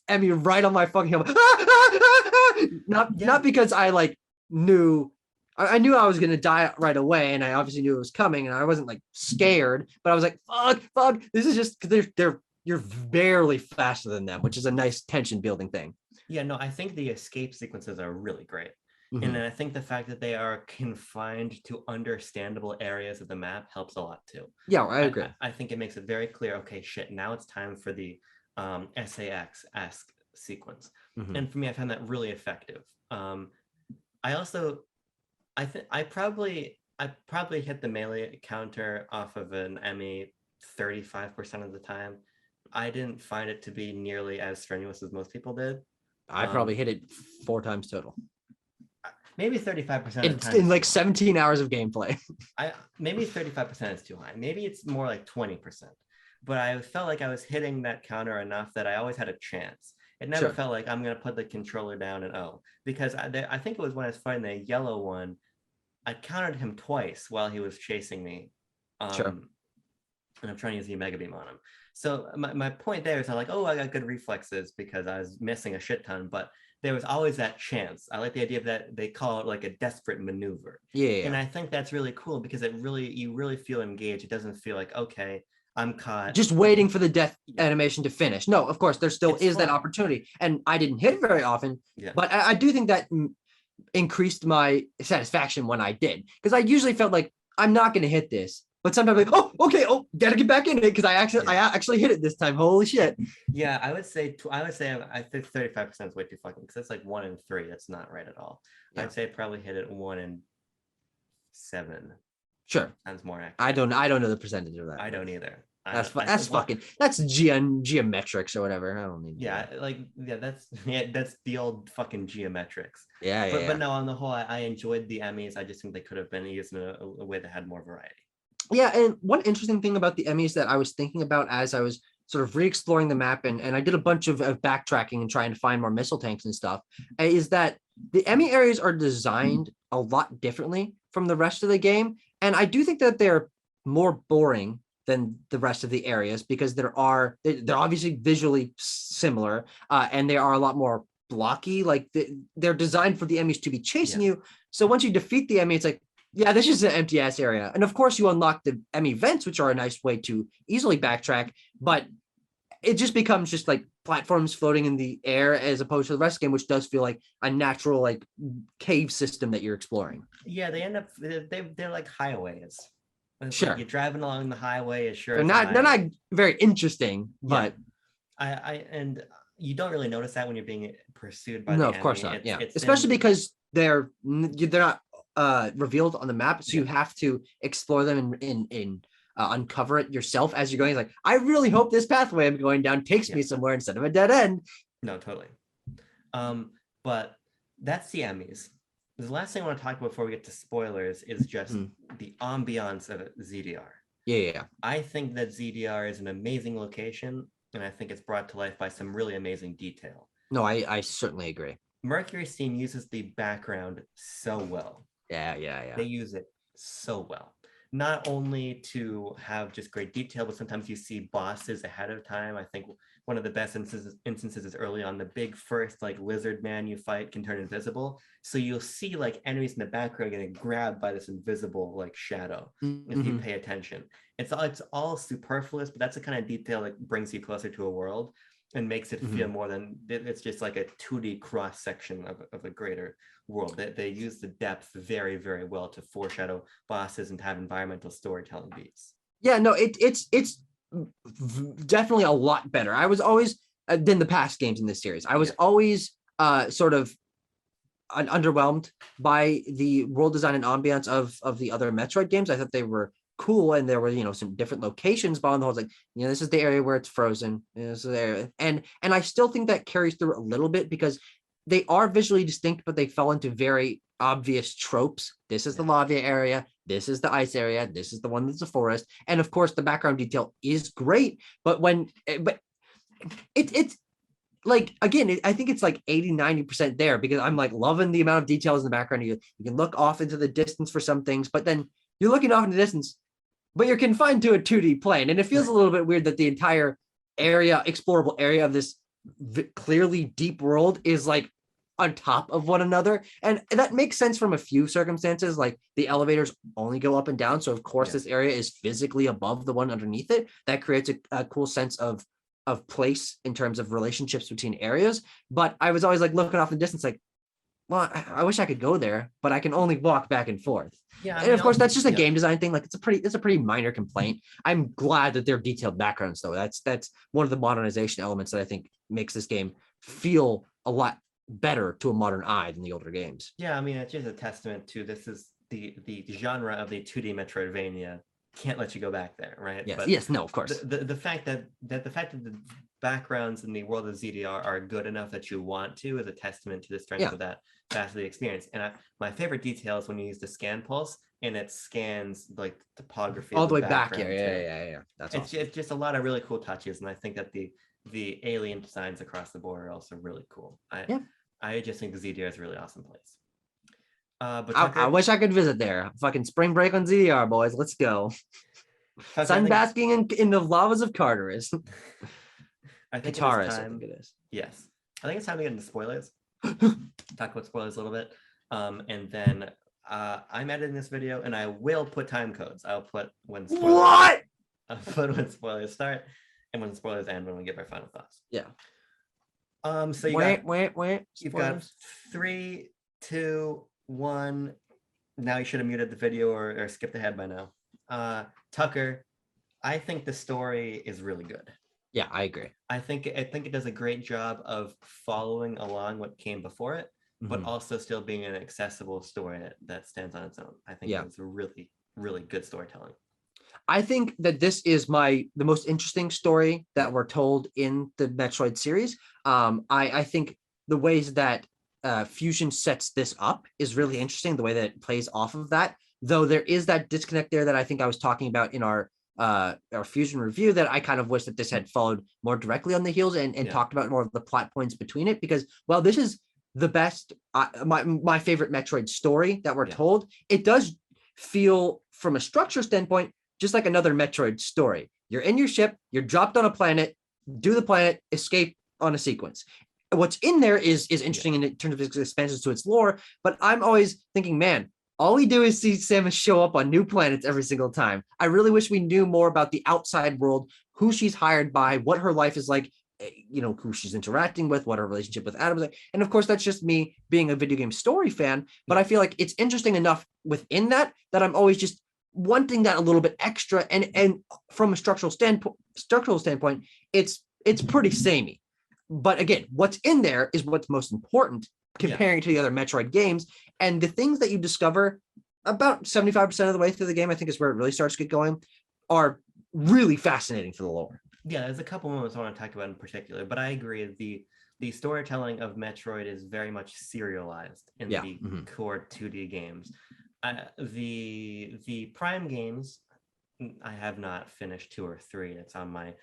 Emmy right on my fucking helmet. Not because I like knew I knew I was gonna die right away, and I obviously knew it was coming, and I wasn't like scared, but I was like, fuck, this is just because you're barely faster than them, which is a nice tension building thing. Yeah, no, I think the escape sequences are really great. Mm-hmm. And then I think the fact that they are confined to understandable areas of the map helps a lot too. Yeah, I agree. I think it makes it very clear, okay, shit, now it's time for the SAX-esque sequence. Mm-hmm. And for me, I found that really effective. I probably hit the melee counter off of an Emmy 35% of the time. I didn't find it to be nearly as strenuous as most people did. I probably hit it 4 times total. Maybe 35% of the time. In like 17 hours of gameplay. Maybe 35% is too high. Maybe it's more like 20%. But I felt like I was hitting that counter enough that I always had a chance. It never felt like I'm going to put the controller down and because I think it was when I was fighting the yellow one, I countered him twice while he was chasing me. And I'm trying to use the Omega Beam on him. So my point there is I got good reflexes because I was missing a shit ton, but there was always that chance. I like the idea of that they call it like a desperate maneuver. Yeah. And I think that's really cool because you really feel engaged. It doesn't feel like, okay, I'm caught. Just waiting for the death animation to finish. No, of course, there still is that opportunity. And I didn't hit it very often, but I do think that increased my satisfaction when I did. Because I usually felt like I'm not going to hit this. But sometimes gotta get back in it because I actually hit it this time. Holy shit! Yeah, I would say I think 35% is way too fucking because it's like 1 in 3. That's not right at all. Yeah. I'd say I probably hit it 1 in 7. Sure, sounds more accurate. I don't know the percentage of that. I don't either. That's geometrics or whatever. I don't need. That's the old fucking geometrics. Yeah, but no, on the whole, I enjoyed the Emmys. I just think they could have been used in a way that had more variety. Yeah, and one interesting thing about the Emmys that I was thinking about as I was sort of re-exploring the map and I did a bunch of backtracking and trying to find more missile tanks and stuff, is that the Emmy areas are designed a lot differently from the rest of the game. And I do think that they're more boring than the rest of the areas because they're obviously visually similar and they are a lot more blocky. Like they're designed for the Emmys to be chasing you. So once you defeat the Emmy, it's like, yeah, this is an empty ass area. And of course you unlock the Emmy vents, which are a nice way to easily backtrack, but it just becomes just like platforms floating in the air as opposed to the rest of the game, which does feel like a natural like cave system that you're exploring. Yeah, they're like highways. Sure. Like you're driving along the highway, they're not very interesting, but and you don't really notice that when you're being pursued by the of course not. Especially because they're not revealed on the map, so you have to explore them and uncover it yourself as you're going. It's like, I really hope this pathway I'm going down takes me somewhere instead of a dead end. No, totally. But that's the Emmys. The last thing I want to talk about before we get to spoilers is just the ambiance of ZDR. Yeah. I think that ZDR is an amazing location, and I think it's brought to life by some really amazing detail. No, I certainly agree. Mercury Steam uses the background so well. Yeah. They use it so well. Not only to have just great detail, but sometimes you see bosses ahead of time. I think one of the best instances is early on. The big first like lizard man you fight can turn invisible. So you'll see like enemies in the background getting grabbed by this invisible like shadow if you pay attention. It's all superfluous, but that's the kind of detail that brings you closer to a world and makes it feel more than it's just like a 2D cross section of a greater world. They use the depth very, very well to foreshadow bosses and to have environmental storytelling beats. Yeah, no, it's definitely a lot better. I was always than the past games in this series. I was always sort of underwhelmed by the world design and ambiance of the other Metroid games. I thought they were cool and there were some different locations, but on the whole, like this is the area where it's frozen. This is the area. And I still think that carries through a little bit because they are visually distinct, but they fell into very obvious tropes. This is the lava area. This is the ice area. This is the one that's a forest. And of course, the background detail is great. But it's like, again, I think it's like 80-90% there because I'm like loving the amount of details in the background. You can look off into the distance for some things, but then you're looking off in the distance, but you're confined to a 2D plane. And it feels a little bit weird that the entire explorable area of this clearly deep world is like on top of one another. And that makes sense from a few circumstances, like the elevators only go up and down. So of course this area is physically above the one underneath it. That creates a cool sense of place in terms of relationships between areas. But I was always like looking off in the distance, like, well, I wish I could go there, but I can only walk back and forth. Yeah, and of course that's just a game design thing. Like it's a pretty minor complaint. I'm glad that they're detailed backgrounds though. That's one of the modernization elements that I think makes this game feel a lot better to a modern eye than the older games. Yeah, I mean it's just a testament to this is the genre of the 2D Metroidvania. Can't let you go back there, right? Yes, yes, no, of course. The fact that the backgrounds in the world of ZDR are good enough that you want to is a testament to the strength of that vastly experience. And my favorite detail is when you use the scan pulse and it scans like topography all the way back. Yeah. That's awesome. It's just a lot of really cool touches, and I think that the alien designs across the board are also really cool. I just think the ZDR is a really awesome place. But Tucker, I wish I could visit there. Fucking spring break on ZDR, boys. Let's go. Sun basking in the lavas of Carteris. I think Guitarist, I think it is. Yes. I think it's time to get into spoilers. Talk about spoilers a little bit. And then I'm editing this video and I will put time codes. I'll put when spoilers I'll put when spoilers start and when spoilers end when we give our final thoughts. Yeah. So you've got 3, 2, 1. Now you should have muted the video or skipped ahead by now. Tucker, I think the story is really good. Yeah, I agree. I think it does a great job of following along what came before it, but also still being an accessible story that stands on its own. I think it's a really, really good storytelling. I think that this is the most interesting story that we're told in the Metroid series. I think the ways that Fusion sets this up is really interesting, the way that it plays off of that, though there is that disconnect there that I think I was talking about in our Fusion review, that I kind of wish that this had followed more directly on the heels and talked about more of the plot points between it, because while this is the best, my favorite Metroid story that we're told, it does feel from a structure standpoint just like another Metroid story. You're in your ship, you're dropped on a planet, do the planet, escape on a sequence. What's in there is interesting in terms of its expansions to its lore, but I'm always thinking, man, all we do is see Samus show up on new planets every single time. I really wish we knew more about the outside world, who she's hired by, what her life is like, who she's interacting with, what her relationship with Adam is like. And of course, that's just me being a video game story fan, but I feel like it's interesting enough within that I'm always just wanting that a little bit extra. And from a structural standpoint, it's pretty samey. But again, what's in there is what's most important comparing to the other Metroid games. And the things that you discover about 75% of the way through the game, I think is where it really starts to get going, are really fascinating for the lore. Yeah, there's a couple moments I want to talk about in particular, but I agree the the storytelling of Metroid is very much serialized in the core 2D games. The Prime games, I have not finished 2 or 3. It's on my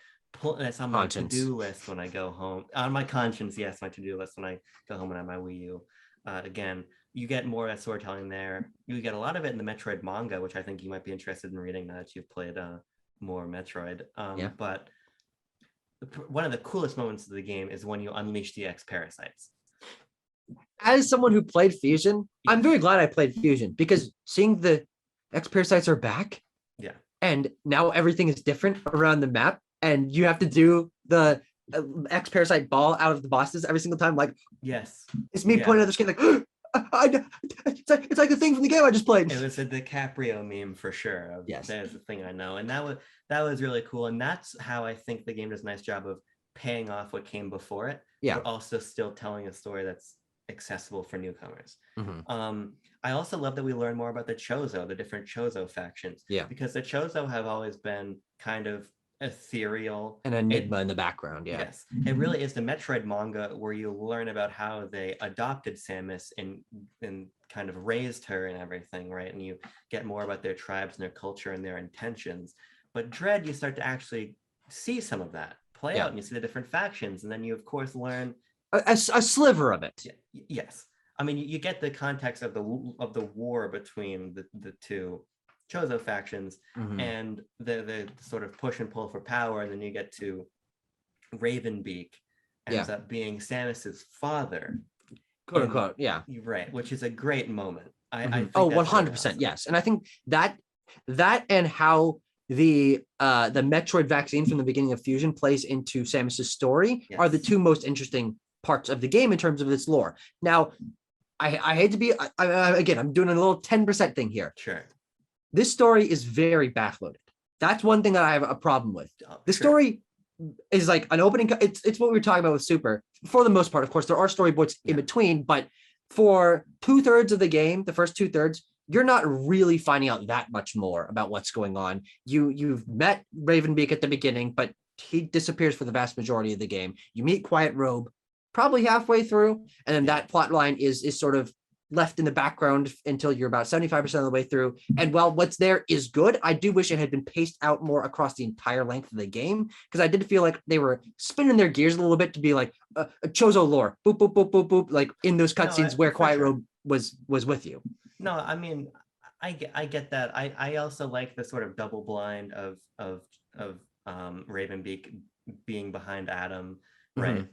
to-do list when I go home. On my conscience, yes, my to-do list when I go home and on my Wii U. Again, you get more of that storytelling there. You get a lot of it in the Metroid manga, which I think you might be interested in reading now that you've played more Metroid. But one of the coolest moments of the game is when you unleash the X parasites. As someone who played Fusion, I'm very glad I played Fusion, because seeing the X parasites are back, and now everything is different around the map, and you have to do the X parasite ball out of the bosses every single time. Like, it's me pointing at the screen like, it's like the thing from the game I just played. It was a DiCaprio meme for sure. Yes, that's the thing I know, and that was really cool, and that's how I think the game does a nice job of paying off what came before it, but also still telling a story that's accessible for newcomers. I also love that we learn more about the Chozo, the different Chozo factions. Because the Chozo have always been kind of ethereal, an enigma in the background. Yes, it really is the Metroid manga where you learn about how they adopted Samus and kind of raised her and everything, right? And you get more about their tribes and their culture and their intentions. But Dread, you start to actually see some of that play out, and you see the different factions, and then you of course learn a sliver of it. Yes, I mean you get the context of the war between the two Chozo factions and the sort of push and pull for power, and then you get to Ravenbeak ends up being Samus's father, quote unquote. Right, which is a great moment. I think 100%. Awesome. Yes, and I think that and how the Metroid vaccine from the beginning of Fusion plays into Samus's story are the two most interesting parts of the game in terms of its lore. Now, I hate to be again, I'm doing a little 10% thing here. Sure. This story is very backloaded. That's one thing that I have a problem with. The story is like an opening. It's what we were talking about with Super. For the most part, of course, there are storyboards in between, but for 2/3 of the game, the first 2/3, you're not really finding out that much more about what's going on. You've met Ravenbeak at the beginning, but he disappears for the vast majority of the game. You meet Quiet Robe probably halfway through, and then that plot line is sort of left in the background until you're about 75% of the way through. And while what's there is good, I do wish it had been paced out more across the entire length of the game, because I did feel like they were spinning their gears a little bit to be like a Chozo lore, boop, boop, boop, boop, boop, like in those cutscenes where Quiet Robe was with you. No, I mean, I get that. I also like the sort of double blind of Ravenbeak being behind Adam, right?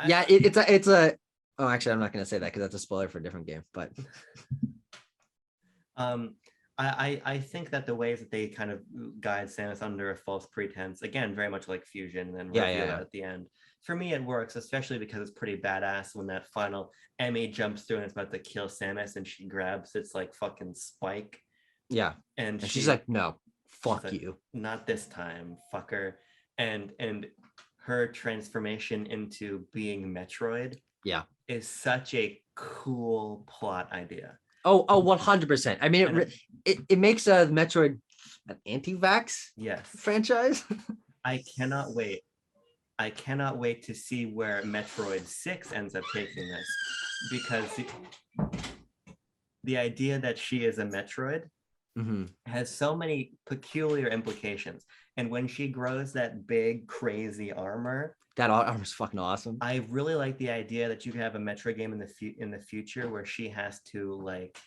It's a oh, actually, I'm not going to say that because that's a spoiler for a different game. But I think that the ways that they kind of guide Samus under a false pretense, again, very much like Fusion, and then reveal it at the end. For me, it works, especially because it's pretty badass when that final Emmy jumps through and it's about to kill Samus, and she grabs its like fucking spike. Yeah, and she's like, "No, fuck you, not this time, fucker." And her transformation into being Metroid. Is such a cool plot idea. Oh, 100%. I mean, it makes Metroid an anti-vax franchise. I cannot wait. I cannot wait to see where Metroid 6 ends up taking this, because the idea that she is a Metroid has so many peculiar implications. And when she grows that big, crazy armor, that armor's fucking awesome. I really like the idea that you could have a Metroid game in the future where she has to like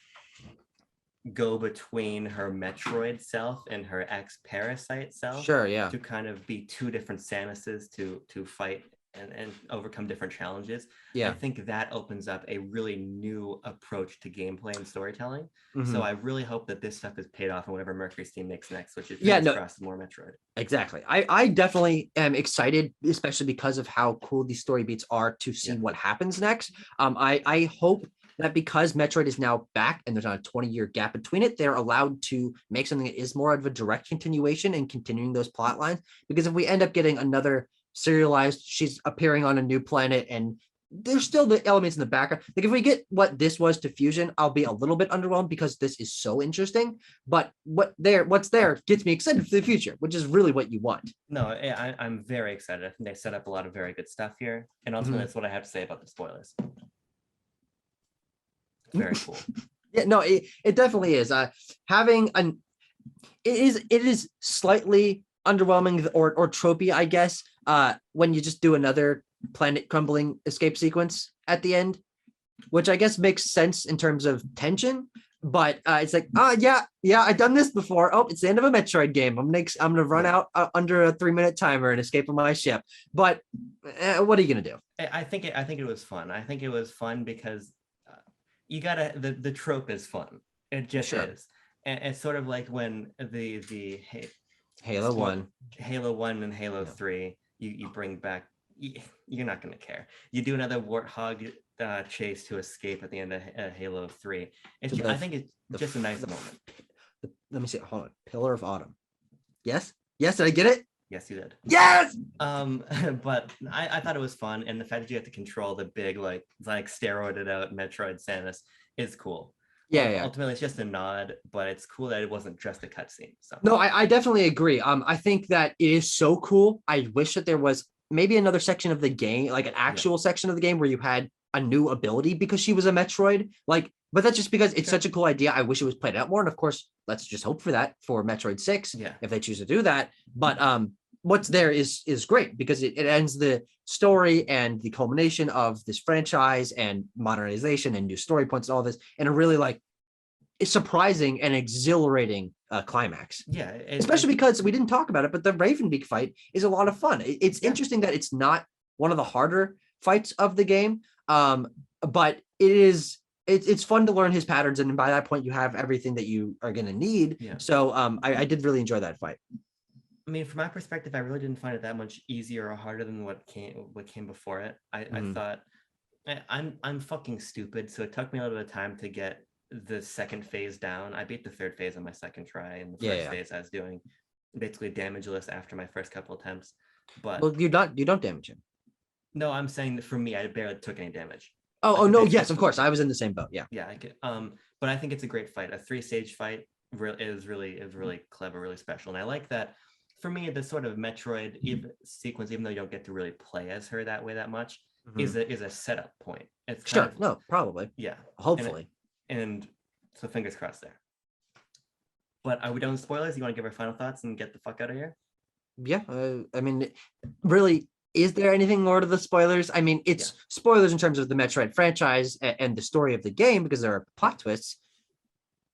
go between her Metroid self and her ex-parasite self. Sure, yeah. To kind of be two different Samuses to fight and overcome different challenges. Yeah. I think that opens up a really new approach to gameplay and storytelling. So I really hope that this stuff is paid off in whatever Mercury Steam makes next, which is across more Metroid. Exactly. I definitely am excited, especially because of how cool these story beats are, to see what happens next. I hope that because Metroid is now back and there's not a 20-year gap between it, they're allowed to make something that is more of a direct continuation and continuing those plot lines. Because if we end up getting another serialized, she's appearing on a new planet and there's still the elements in the background. Like if we get what this was to Fusion, I'll be a little bit underwhelmed because this is so interesting. But what's there gets me excited for the future, which is really what you want. No, I'm very excited. I think they set up a lot of very good stuff here, and ultimately, that's what I have to say about the spoilers. Very cool. Yeah, no, it definitely is. It is slightly underwhelming or tropey, I guess. When you just do another planet crumbling escape sequence at the end, which I guess makes sense in terms of tension. But it's like, yeah, I've done this before. Oh, it's the end of a Metroid game. I'm gonna run out under a 3-minute timer and escape on my ship. But what are you gonna do? I think it was fun. I think it was fun because you gotta the trope is fun. It just is. And it's sort of like when the Halo 1 and Halo 3, you bring back. You're not gonna care. You do another warthog chase to escape at the end of Halo 3. I think it's just a nice moment. Let me see. Hold on. Pillar of Autumn. Yes. Did I get it? Yes, you did. Yes. But I thought it was fun, and the fact that you have to control the big like steroided out Metroid Samus is cool. Yeah. Ultimately, it's just a nod, but it's cool that it wasn't just a cutscene. So no, I definitely agree. I think that it is so cool. I wish that there was maybe another section of the game, like an actual section of the game where you had a new ability because she was a Metroid. Like, but that's just because it's such a cool idea. I wish it was played out more. And of course, let's just hope for that for Metroid 6 if they choose to do that. But what's there is great because it ends the story and the culmination of this franchise and modernization and new story points and all this. And a really like it's surprising and exhilarating climax. Yeah. Especially because we didn't talk about it, but the Ravenbeak fight is a lot of fun. It's interesting that it's not one of the harder fights of the game. But it's fun to learn his patterns. And by that point, you have everything that you are going to need. Yeah. So I did really enjoy that fight. I mean, from my perspective, I really didn't find it that much easier or harder than what came before it. I thought I'm fucking stupid. So it took me a little bit of time to get the second phase down. I beat the third phase on my second try, and the first phase I was doing basically damageless after my first couple attempts. But you don't damage him. No, I'm saying that for me, I barely took any damage. Oh no, yes, of course, I was in the same boat. Yeah, I could. But I think it's a great fight. A 3-stage fight is really clever, really special, and I like that. For me, the sort of Metroid sequence, even though you don't get to really play as her that much, is a setup point. It's probably. Yeah, hopefully. And so fingers crossed there. But are we done with spoilers? You want to give our final thoughts and get the fuck out of here? Yeah, I mean, really, is there anything more to the spoilers? I mean, it's spoilers in terms of the Metroid franchise and the story of the game because there are plot twists,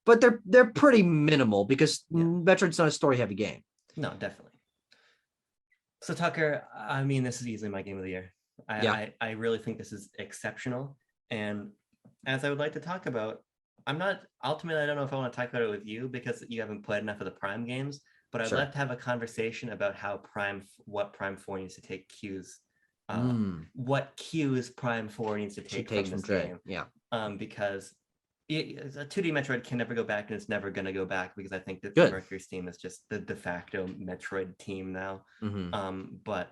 but they're pretty minimal because Metroid's not a story-heavy game. No, definitely. So Tucker, I mean, this is easily my game of the year. I really think this is exceptional. And as I would like to talk about, I don't know if I want to talk about it with you because you haven't played enough of the Prime games, but I'd love to have a conversation about what Prime 4 needs to take cues. What cues Prime 4 needs to take from this game. Yeah. Because a 2D Metroid can never go back, and it's never going to go back because I think that Mercury's team is just the de facto Metroid team now. But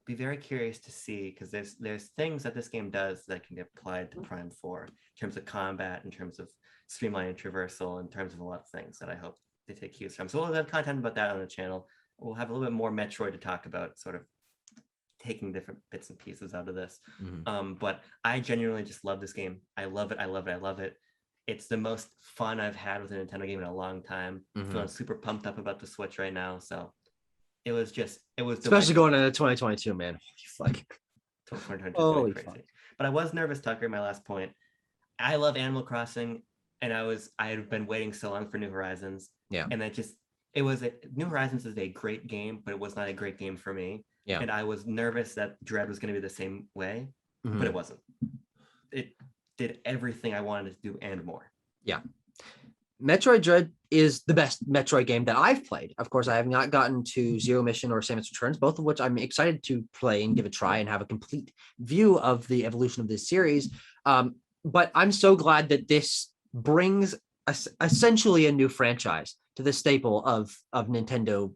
be very curious to see because there's things that this game does that can get applied to Prime 4 in terms of combat, in terms of streamlining traversal, in terms of a lot of things that I hope they take cues from. So we'll have content about that on the channel. We'll have a little bit more Metroid to talk about, sort of taking different bits and pieces out of this. But I genuinely just love this game. I love it. It's the most fun I've had with a Nintendo game in a long time. Feeling super pumped up about the Switch right now. So it was especially going into 2022, man. Holy fuck. Holy fuck. But I was nervous, Tucker, my last point. I love Animal Crossing, and I had been waiting so long for New Horizons. Yeah. And New Horizons is a great game, but it was not a great game for me. Yeah. And I was nervous that Dread was going to be the same way, but it wasn't. It did everything I wanted to do and more. Yeah. Metroid Dread is the best Metroid game that I've played. Of course, I have not gotten to Zero Mission or Samus Returns, both of which I'm excited to play and give a try and have a complete view of the evolution of this series. But I'm so glad that this brings essentially a new franchise to the staple of Nintendo,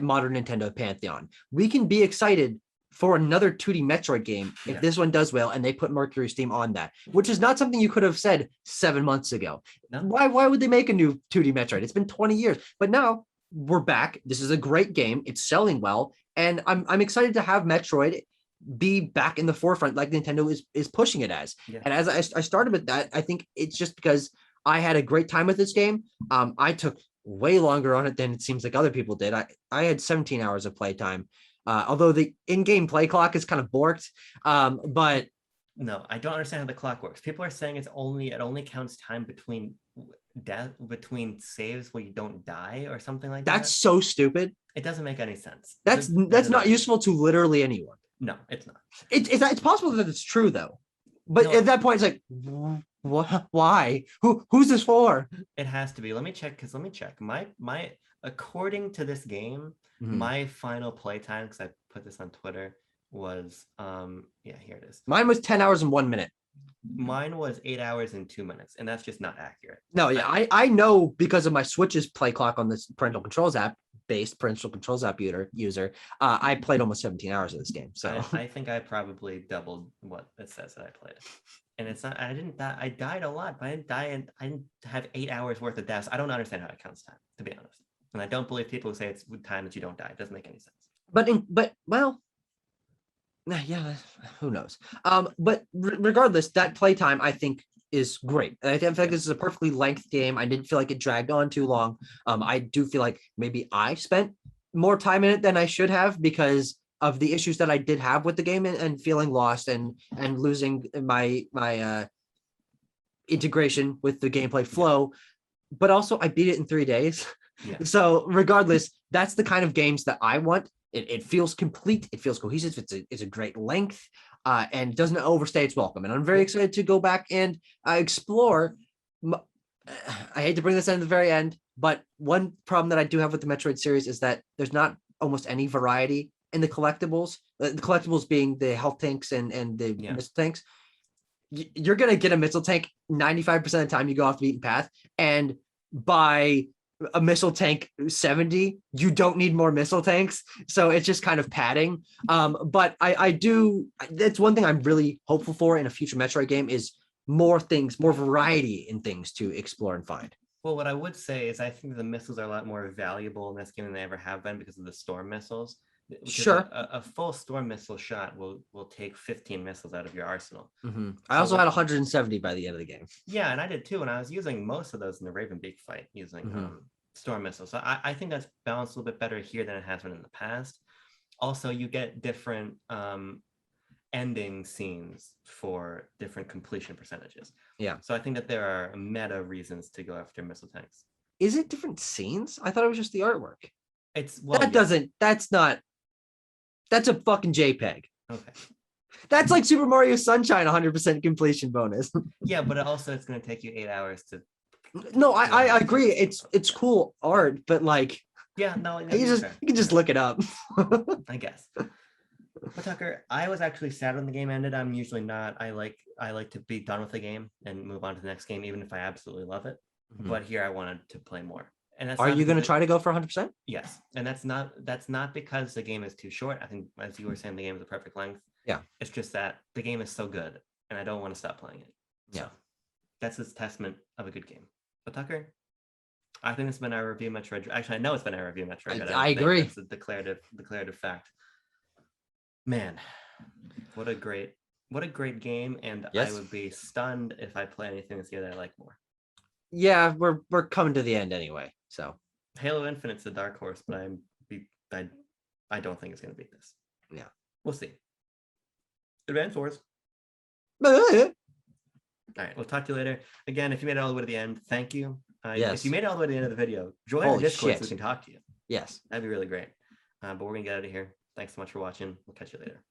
modern Nintendo pantheon. We can be excited for another 2D Metroid game if this one does well and they put Mercury's Steam on that, which is not something you could have said 7 months ago. No. Why would they make a new 2D Metroid? It's been 20 years, but now we're back. This is a great game. It's selling well, and I'm excited to have Metroid be back in the forefront like Nintendo is pushing it as. Yeah. And as I started with that, I think it's just because I had a great time with this game. I took way longer on it than it seems like other people did. I had 17 hours of playtime. Although the in-game play clock is kind of borked, but no, I don't understand how the clock works. People are saying it only counts time between saves where you don't die or something like that. That's so stupid. It doesn't make any sense. That's not useful to literally anyone. No, it's not. It's possible that it's true though, but at that point, it's like, what? Why? Who's this for? It has to be. Let me check. My according to this game. Mm-hmm. My final playtime, because I put this on Twitter, was here it is. Mine was 10 hours and 1 minute. Mine was 8 hours and 2 minutes, and that's just not accurate. No, yeah, I know because of my Switch's play clock on this parental controls app user. I played almost 17 hours of this game. So I think I probably doubled what it says that I played. And it's not. I didn't die. I died a lot, but I didn't die, and I didn't have 8 hours worth of deaths. I don't understand how it counts time, to be honest. And I don't believe people who say it's time that you don't die. It doesn't make any sense. Who knows? But regardless, that playtime I think is great. I think this is a perfectly length game. I didn't feel like it dragged on too long. I do feel like maybe I spent more time in it than I should have because of the issues that I did have with the game and feeling lost and losing my integration with the gameplay flow. But also, I beat it in 3 days. Yeah. So regardless, that's the kind of games that I want. It feels complete. It feels cohesive. It's a great length, and it doesn't overstay its welcome. And I'm very excited to go back and explore. I hate to bring this in at the very end, but one problem that I do have with the Metroid series is that there's not almost any variety in the collectibles. The collectibles being the health tanks and the missile tanks. You're gonna get a missile tank 95% of the time you go off the beaten path, and by a missile tank 70, you don't need more missile tanks, so it's just kind of padding. But I do, that's one thing I'm really hopeful for in a future Metroid game is more variety in things to explore and find. Well, what I would say is I think the missiles are a lot more valuable in this game than they ever have been because of the storm missiles. Sure. A full storm missile shot will take 15 missiles out of your arsenal. Mm-hmm. I also had 170 by the end of the game. Yeah, and I did too, and I was using most of those in the Ravenbeak fight using storm missiles. So I think that's balanced a little bit better here than it has been in the past. Also, you get different ending scenes for different completion percentages. Yeah. So I think that there are meta reasons to go after missile tanks. Is it different scenes? I thought it was just the artwork. That's a fucking JPEG. Okay. That's like Super Mario Sunshine 100% completion bonus. Yeah, but also it's going to take you 8 hours to. No, I agree. It's cool art, but like. Yeah, no. You can just look it up. I guess. But Tucker, I was actually sad when the game ended. I'm usually not. I like to be done with the game and move on to the next game, even if I absolutely love it. Mm-hmm. But here I wanted to play more. And that's. Are you going to try to go for 100%? Yes, and that's not because the game is too short. I think, as you were saying, the game is a perfect length. Yeah, it's just that the game is so good, and I don't want to stop playing it. So yeah, that's a testament of a good game. But Tucker, I think it's been our review Metroid. Actually, I know it's been our review Metroid. I agree. It's a declarative fact. Man, what a great game, and yes. I would be stunned if I play anything this year that I like more. Yeah, we're coming to the end anyway. So Halo Infinite's a dark horse, but I don't think it's gonna beat this. Yeah, we'll see. Advance Wars. All right, we'll talk to you later. Again, if you made it all the way to the end, thank you. Yes. If you made it all the way to the end of the video, join our Discord so we can talk to you. Yes. That'd be really great. But we're gonna get out of here. Thanks so much for watching. We'll catch you later.